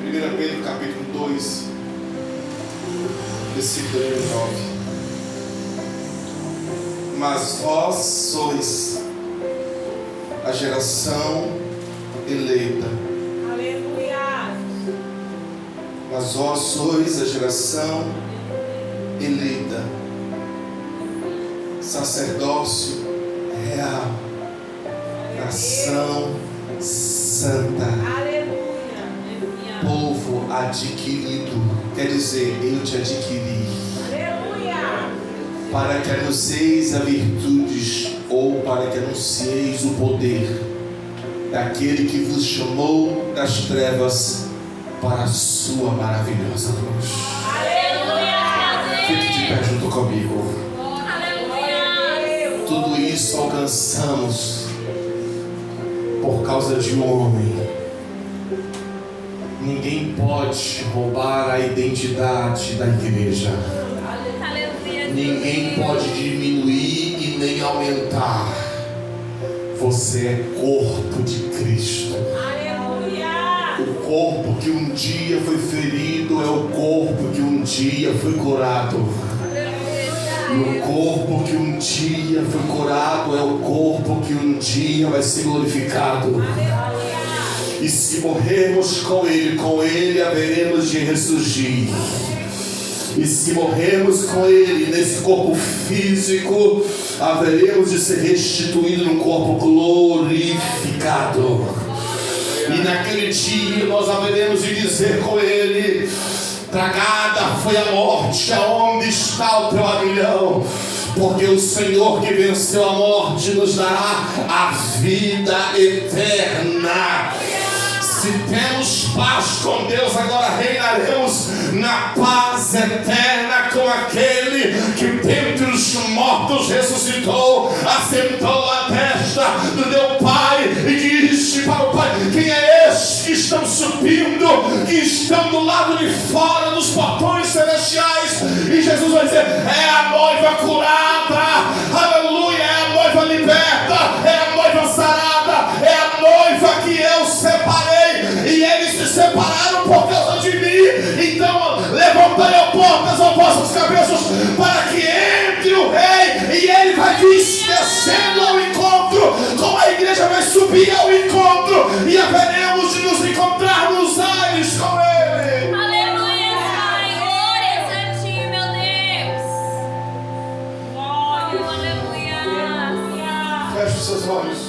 1 Pedro capítulo 2, versículo 9. Mas vós sois a geração eleita. Aleluia. Mas vós sois a geração eleita, sacerdócio real, nação santa, povo adquirido. Quer dizer, eu te adquiri, para que anuncieis a virtudes, ou para que anuncieis o poder daquele que vos chamou das trevas para a sua maravilhosa luz. Fique de pé junto comigo. Tudo isso alcançamos por causa de um homem. Ninguém pode roubar a identidade da igreja. Ninguém pode diminuir e nem aumentar. Você é corpo de Cristo. O corpo que um dia foi ferido é o corpo que um dia foi curado. E o corpo que um dia foi curado é o corpo que um dia vai ser glorificado. E se morrermos com Ele haveremos de ressurgir. E se morrermos com Ele nesse corpo físico, haveremos de ser restituídos num corpo glorificado. E naquele dia nós haveremos de dizer com Ele: tragada foi a morte, aonde está o teu aguilhão? Porque o Senhor que venceu a morte nos dará a vida eterna. Se temos paz com Deus, agora reinaremos na paz eterna com aquele que dentre os mortos ressuscitou, assentou à destra do teu Pai e disse para o Pai: quem é este que estão subindo, que estão do lado de fora dos portões celestiais? E Jesus vai dizer: é a noiva curada, aleluia, é a noiva liberta, é a noiva sarada, é a noiva que eu separei. E eles se separaram por causa de mim. Então levantai, ó portas, ó vossas cabeças, para que entre o Rei. E Ele vai vir descendo ao encontro, como a igreja vai subir ao encontro, e haveremos de nos encontrar nos ares com Ele. Aleluia, Pai. Glórias a Ti, meu Deus. Aleluia. Feche os seus olhos.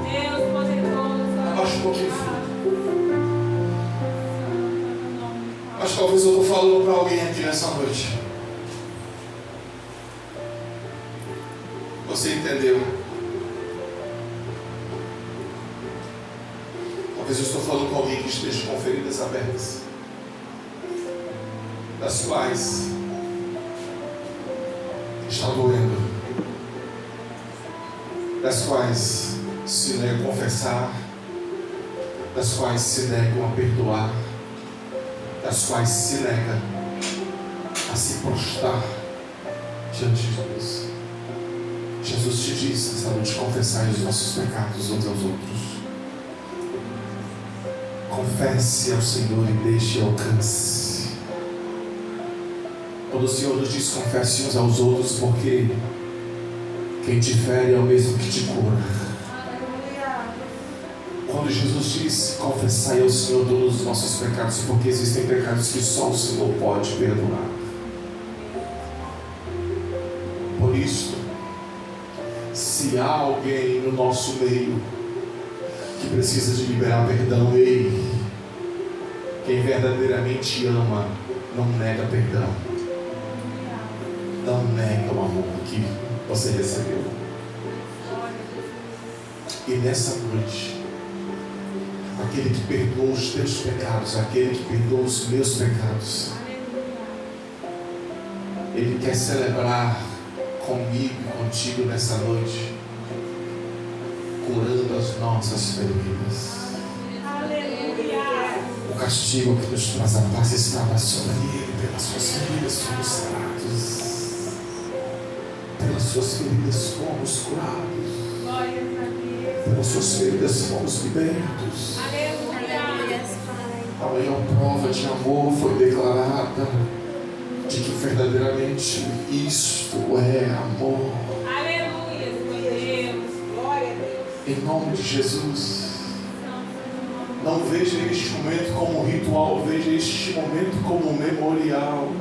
Deus poderoso. Abaixa um pouquinho, filho. Mas talvez eu estou falando para alguém aqui nessa noite. Você entendeu? Talvez eu estou falando com alguém que esteja com feridas abertas, das quais está doendo, das quais se negam a confessar, das quais se negam a perdoar, das quais se nega a se prostrar diante de Deus. Jesus te disse nessa noite: confessai os nossos pecados uns aos outros. Confesse ao Senhor e deixe alcance. Quando o Senhor nos diz confesse uns aos outros, porque quem te fere é o mesmo que te cura. Quando Jesus disse confessai ao Senhor todos os nossos pecados, porque existem pecados que só o Senhor pode perdoar. Por isso, se há alguém no nosso meio que precisa de liberar perdão, Ele, quem verdadeiramente ama, não nega perdão, não nega o amor que você recebeu. E nessa noite, aquele que perdoou os teus pecados, aquele que perdoou os meus pecados, Ele quer celebrar comigo e contigo nessa noite, curando as nossas feridas. O castigo que nos traz a paz estava sobre Ele, pelas suas feridas fomos sarados, pelas suas feridas fomos curados, pelas suas feridas fomos libertos. A maior prova de amor foi declarada, de que verdadeiramente isto é amor. Aleluia, meu Deus. Glória a Deus. Em nome de Jesus, não veja este momento como um ritual, veja este momento como um memorial.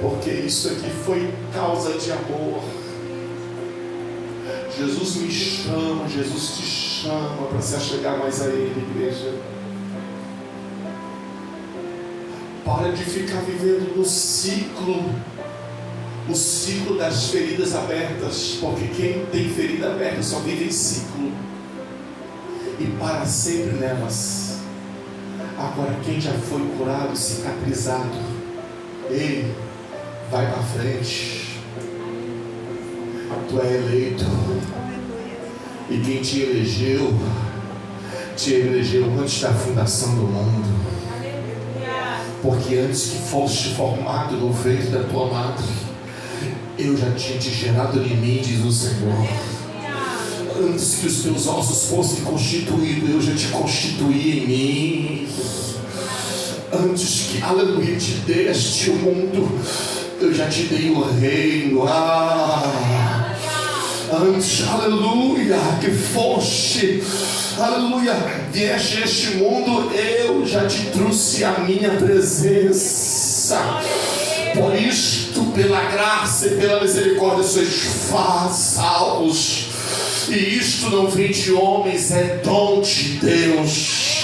porque isso aqui foi causa de amor. Jesus me chama, Jesus te chama para se achegar mais a Ele, igreja. Para de ficar vivendo no ciclo, o ciclo das feridas abertas, porque quem tem ferida aberta só vive em ciclo e para sempre nelas. Agora quem já foi curado, cicatrizado, ele vai para frente. Tu é eleito, e quem te elegeu antes da fundação do mundo. Porque antes que foste formado no ventre da tua madre, eu já tinha te gerado em mim, diz o Senhor. Antes que os teus ossos fossem constituídos, eu já te constituí em mim. Antes que, aleluia, te deste o mundo, eu já te dei o reino. Antes, aleluia, que foste, aleluia, vieste a este mundo, eu já te trouxe a minha presença. Por isto, pela graça e pela misericórdia, sois salvos. E isto não vem de homens, é dom de Deus.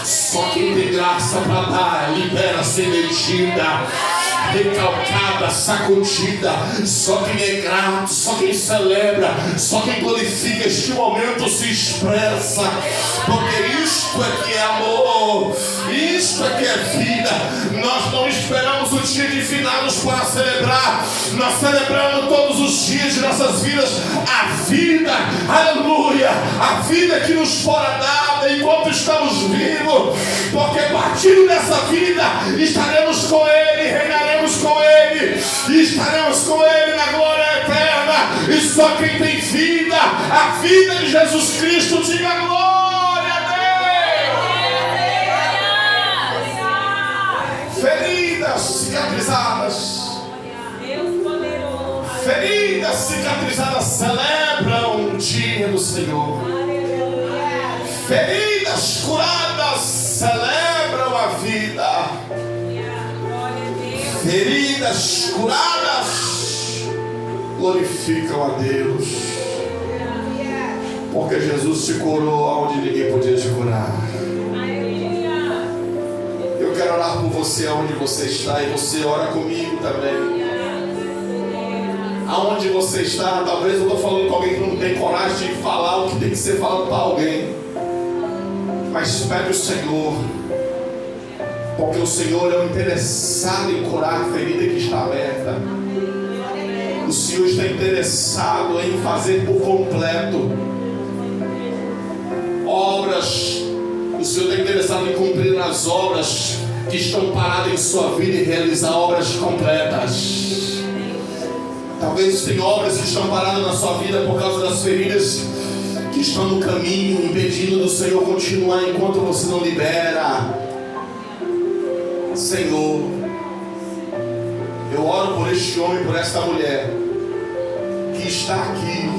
Só quem tem graça para dar, libera sem medida, recalcada, sacudida. Só quem é grato, só quem celebra, só quem glorifica este momento se expressa. Porque isto é que é amor, isto é que é vida. Nós não esperamos o dia de finados para celebrar, nós celebramos todos os dias de nossas vidas a vida, aleluia, a vida que nos fora dada enquanto estamos vivos, porque partindo dessa vida estaremos com Ele, reinaremos com Ele, e estaremos com Ele na glória eterna. E só quem tem vida, a vida de Jesus Cristo, diga glória a Deus. Feridas cicatrizadas, feridas cicatrizadas celebram o dia do Senhor. Feridas curadas celebram a vida. Feridas curadas glorificam a Deus. Porque Jesus te curou onde ninguém podia te curar. Eu quero orar por você aonde você está, e você ora comigo também. Aonde você está, talvez eu estou falando com alguém que não tem coragem de falar o que tem que ser falado para alguém. Mas pede o Senhor, porque o Senhor é o interessado em curar a ferida que está aberta. O Senhor está interessado em fazer por completo obras. O Senhor está interessado em cumprir as obras que estão paradas em sua vida e realizar obras completas. Talvez tenha obras que estão paradas na sua vida por causa das feridas que estão no caminho, impedindo do Senhor continuar enquanto você não libera. Senhor, eu oro por este homem, por esta mulher que está aqui.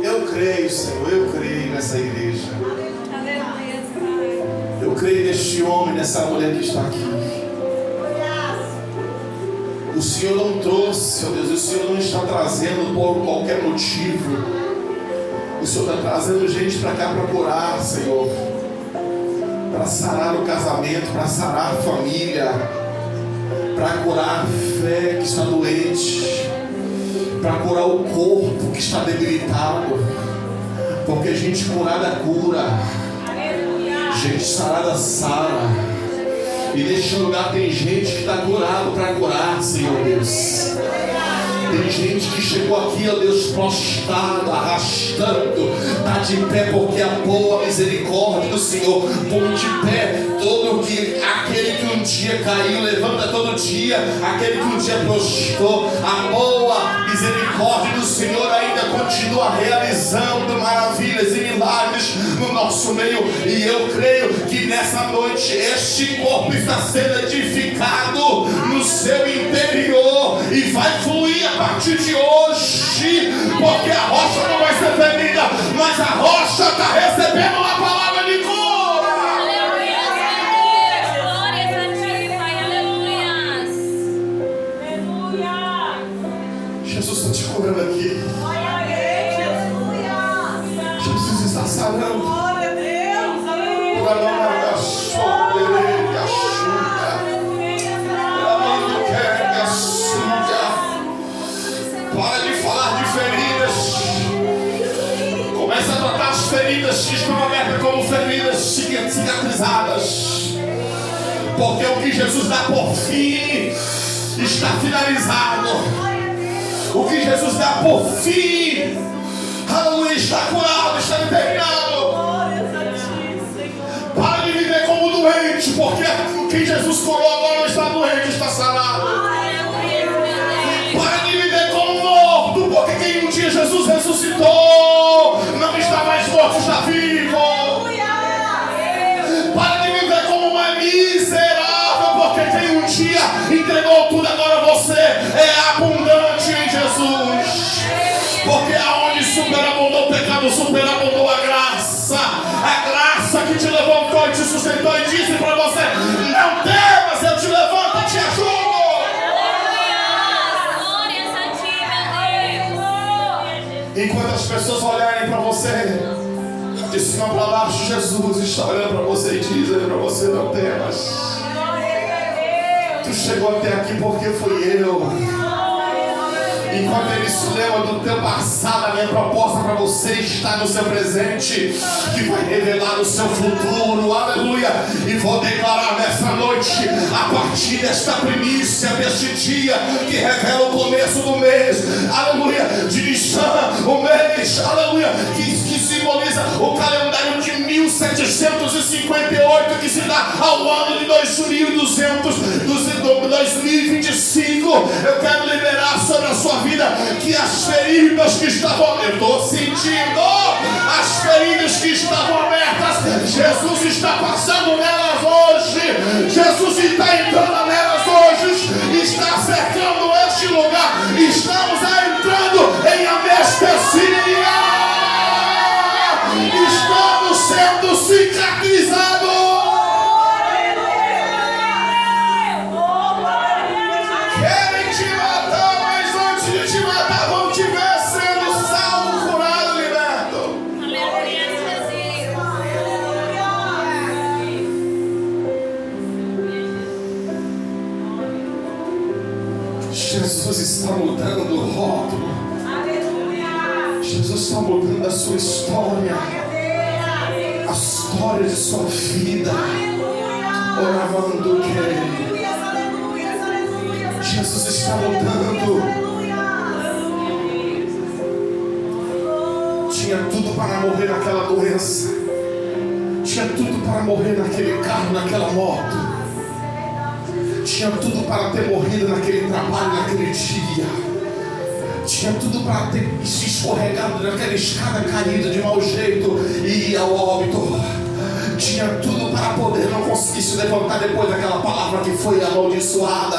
Eu creio, Senhor, eu creio nessa igreja. Eu creio neste homem, nessa mulher que está aqui. O Senhor não trouxe, ó Deus, o Senhor não está trazendo por qualquer motivo. O Senhor está trazendo gente para cá para curar, Senhor, para sarar o casamento, para sarar a família, para curar a fé que está doente, para curar o corpo que está debilitado, porque gente curada cura, gente sarada sara. E neste lugar tem gente que está curado para curar, Senhor Deus. Tem gente que chegou aqui, ó Deus, prostrado, arrastando, está de pé porque a boa misericórdia do Senhor põe de pé aquele que um dia caiu, levanta todo dia, aquele que um dia prostrou. A boa misericórdia do Senhor ainda continua realizando maravilhas e milagres no nosso meio, e eu creio que nessa noite este corpo está sendo edificado no seu interior e vai fluir a partir de hoje, porque a rocha não vai ser ferida, mas a rocha está recebendo uma palavra de cura. Glórias a ti, Pai, aleluia. Para de falar de feridas. Começa a tratar as feridas que estão abertas como feridas cicatrizadas. Porque o que Jesus dá por fim está finalizado. O que Jesus dá por fim, aleluia, está curado, está terminado. Para de viver como doente, porque o que Jesus curou agora não está doente, está sarado. Para de viver como morto, porque quem um dia Jesus ressuscitou não está mais morto, está vivo. Para de viver como uma miserável, porque quem um dia entregou tudo, agora você é abundante em Jesus. Porque aonde superabundou o pecado, superabundou a graça. A graça que te levantou e te sustentou e disse para você: não temas, eu te levanto e te ajudo. Enquanto as pessoas olharem para você de cima para baixo, Jesus está olhando para você e dizendo para você: não temas. Tu chegou até aqui porque foi eu. Enquanto ele se lembra do teu passado, a minha proposta para você está no seu presente, que vai revelar o seu futuro, aleluia. E vou declarar nessa noite, a partir desta primícia, deste dia, que revela o começo do mês, aleluia, de Nissan, o mês, aleluia, que simboliza o calendário de 1758, que se dá ao ano de 2025. Eu quero liberar sobre a sua vida que as feridas que estavam, eu estou sentindo, as feridas que estavam abertas, Jesus está passando nelas hoje. Jesus está entrando nelas hoje, está cercando este lugar. Estamos entrando em anestesia. Estamos sendo cicatrizados. Querem te matar, mas antes de te matar vão te ver sendo salvo, curado, liberto. Jesus está mudando o rótulo. Jesus está mudando a sua história, a história de sua vida. Oravando que Jesus está mudando. Tinha tudo para morrer naquela doença, tinha tudo para morrer naquele carro, naquela moto, tinha tudo para ter morrido naquele trabalho, naquele dia. Tinha tudo para ter se escorregado naquela escada caída de mau jeito e ir ao óbito. Tinha tudo para poder não conseguir se levantar depois daquela palavra que foi amaldiçoada,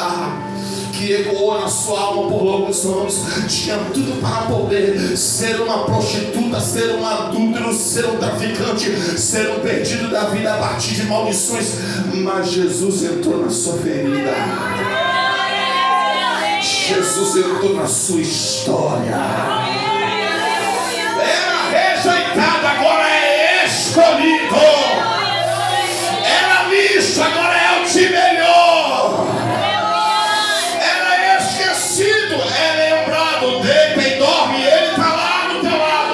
que ecoou na sua alma por longos anos. Tinha tudo para poder ser uma prostituta, ser um adúltero, ser um traficante, ser um perdido da vida a partir de maldições. Mas Jesus entrou na sua ferida. Jesus entrou na sua história. Era rejeitado, agora é escolhido. Era visto, agora é o de melhor. Era esquecido, é lembrado. Deita e dorme, ele está lá do teu lado.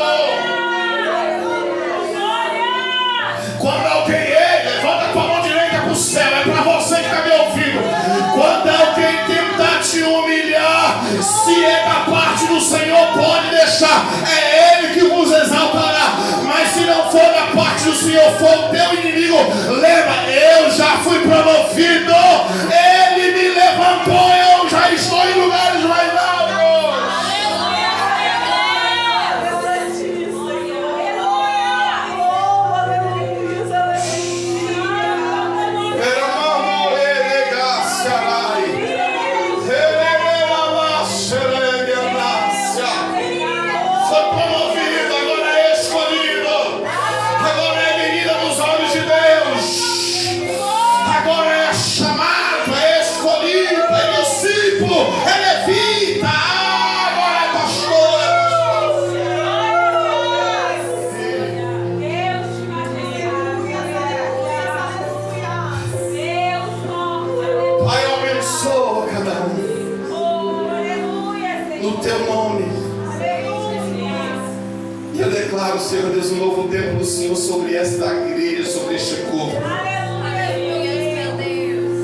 Quando alguém, levanta a tua mão direita para o céu, é para você que está me ouvindo. Quando alguém tentar te humilhar, se é da parte do Senhor, pode deixar, é Ele que vos exaltará. Mas se não for da parte do Senhor, for o teu inimigo, lembra, eu já fui promovido, Ele me levantou, eu já estou em lugares mais altos. Chamado declaro, Senhor Deus, um novo tempo do Senhor sobre esta igreja, sobre este corpo.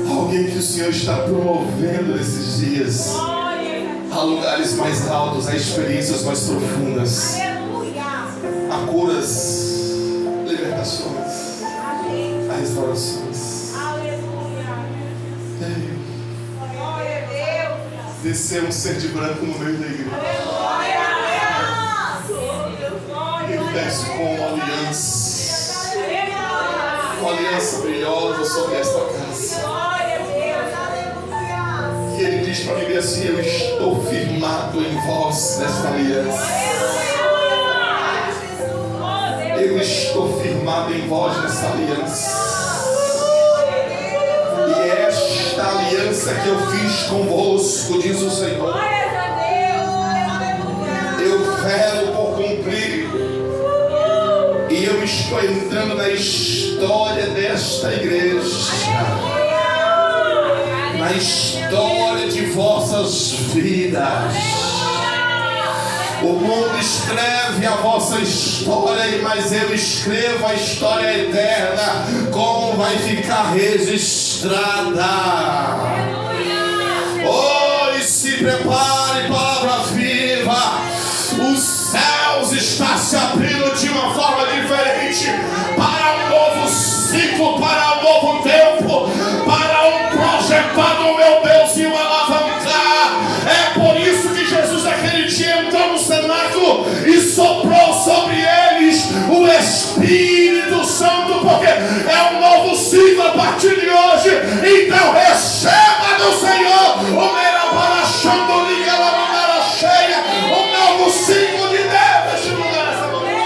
Alguém que o Senhor está promovendo nesses dias a lugares mais altos, a experiências mais profundas, a curas, libertações, a restaurações. Desceu um ser de branco no meio da igreja. Ele desce com uma aliança brilhosa sobre esta casa. E ele diz para mim assim: eu estou firmado em vós nesta aliança. Eu estou firmado em vós nesta aliança. E esta aliança que eu fiz convosco, diz o Senhor, eu velo por cumprir. E eu estou entrando na história desta igreja, na história de vossas vidas. O mundo escreve a vossa história, mas eu escrevo a história eterna, como vai ficar registrada. Oh, e se prepare, palavra viva. Os céus estão se abrindo de uma forma diferente para um novo ciclo, para um novo tempo, para um projetado, meu Deus, e um alavancar. É por isso que Jesus naquele dia entrou no cenáculo e soprou sobre eles o Espírito Santo, porque é um novo ciclo a partir de hoje. Então receba do Senhor o melhor para a Xandoliga, a cheia, o novo ciclo de Deus neste lugar essa manhã.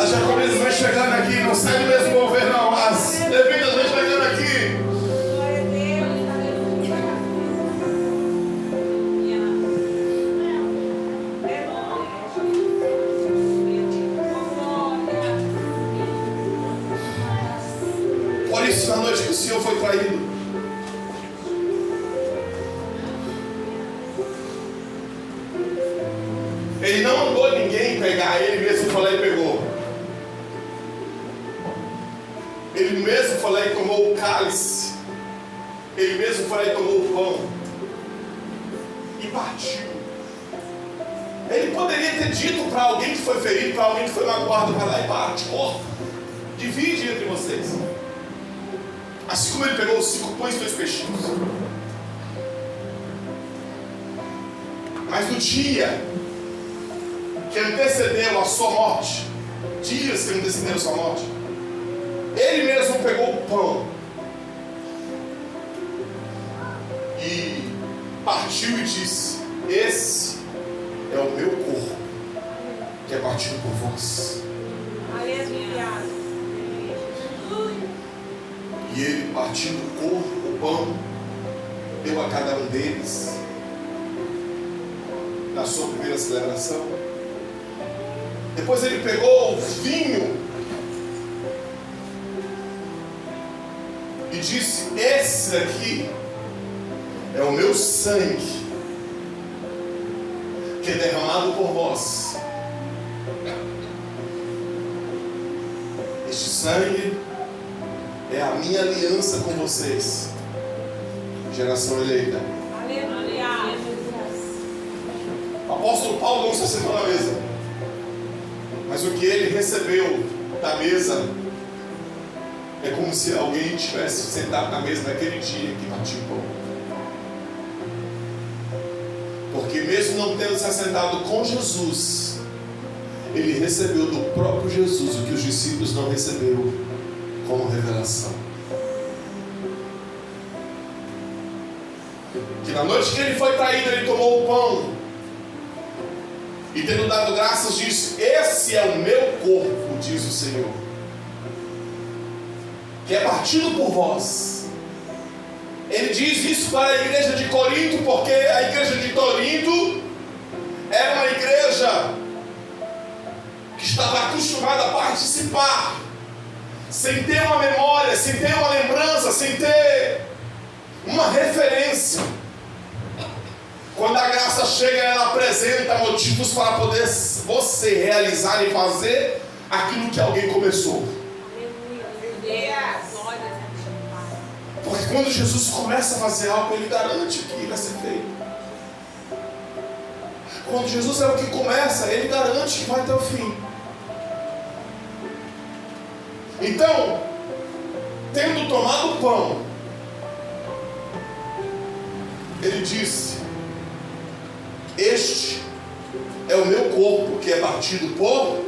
As jacobinas vão chegando aqui, não sai do mesmo mover não, as levitas vão chegando aqui. Por isso, na noite que o Senhor foi traído, ele não mandou ninguém pegar, ele mesmo foi lá e pegou. Ele mesmo foi lá e tomou o cálice. Ele mesmo foi lá e tomou o pão e partiu. Ele poderia ter dito para alguém que foi ferido, para alguém que foi magoado, vai lá e parte, corta, divide entre vocês. Assim como ele pegou os 5 pães e 2 peixinhos. Mas no dia que antecedeu a sua morte, dias que antecederam a sua morte, ele mesmo pegou o pão e partiu e disse: esse é o meu corpo, que é partido por vós. E ele, partindo o corpo, o pão, deu a cada um deles na sua primeira celebração. Depois ele pegou o vinho e disse: esse aqui é o meu sangue, que é derramado por vós. Este sangue é a minha aliança com vocês, geração eleita. O apóstolo Paulo não se sentou na mesa, mas o que ele recebeu da mesa é como se alguém tivesse sentado na mesa naquele dia que batia o pão. Porque mesmo não tendo se assentado com Jesus, ele recebeu do próprio Jesus o que os discípulos não receberam como revelação. Que na noite que ele foi traído, ele tomou o pão e, tendo dado graças, disse: esse é o meu corpo, diz o Senhor, que é partido por vós. Ele diz isso para a igreja de Corinto, porque a igreja de Corinto era uma igreja que estava acostumado a participar, sem ter uma memória, sem ter uma lembrança, sem ter uma referência. Quando a graça chega, ela apresenta motivos para poder você realizar e fazer aquilo que alguém começou. Porque quando Jesus começa a fazer algo, Ele garante que vai ser feito. Quando Jesus é o que começa, Ele garante que vai até o fim. Então, tendo tomado o pão, Ele disse: este é o meu corpo que é partido por...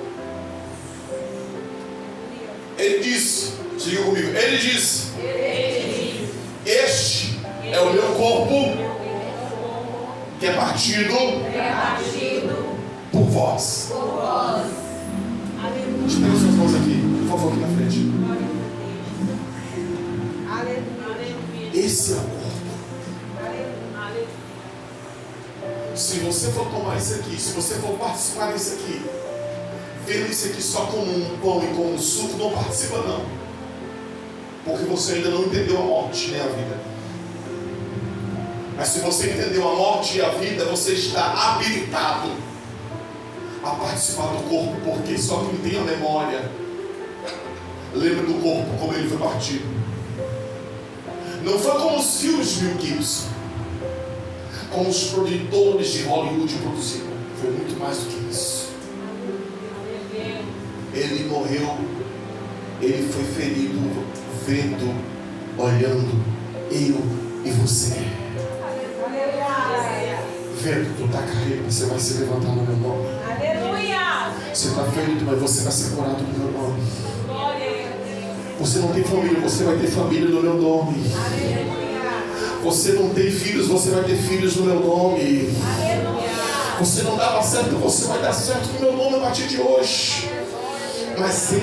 Ele disse, diga comigo, Ele disse: este é o meu corpo que é partido por vós. Espera suas mãos aqui, por favor, aqui na frente. Esse é o corpo. Se você for tomar isso aqui, se você for participar disso aqui, vendo isso aqui só como um pão e como um suco, não participa não. Porque você ainda não entendeu a morte nem a vida. Mas se você entendeu a morte e a vida, você está habilitado a participar do corpo, porque só quem tem a memória lembra do corpo como ele foi partido. Não foi como os filmes de Mel Gibson, como os produtores de Hollywood produziram. Foi muito mais do que isso. Ele morreu, ele foi ferido, vendo, olhando, eu e você. Vendo que tu está caído, você vai se levantar no meu nome. Aleluia! Você está ferido, mas você vai ser curado no meu nome. Você não tem família, você vai ter família no meu nome. Você não tem filhos, você vai ter filhos no meu nome. Você não dava certo, você vai dar certo no meu nome a partir de hoje. Mas sem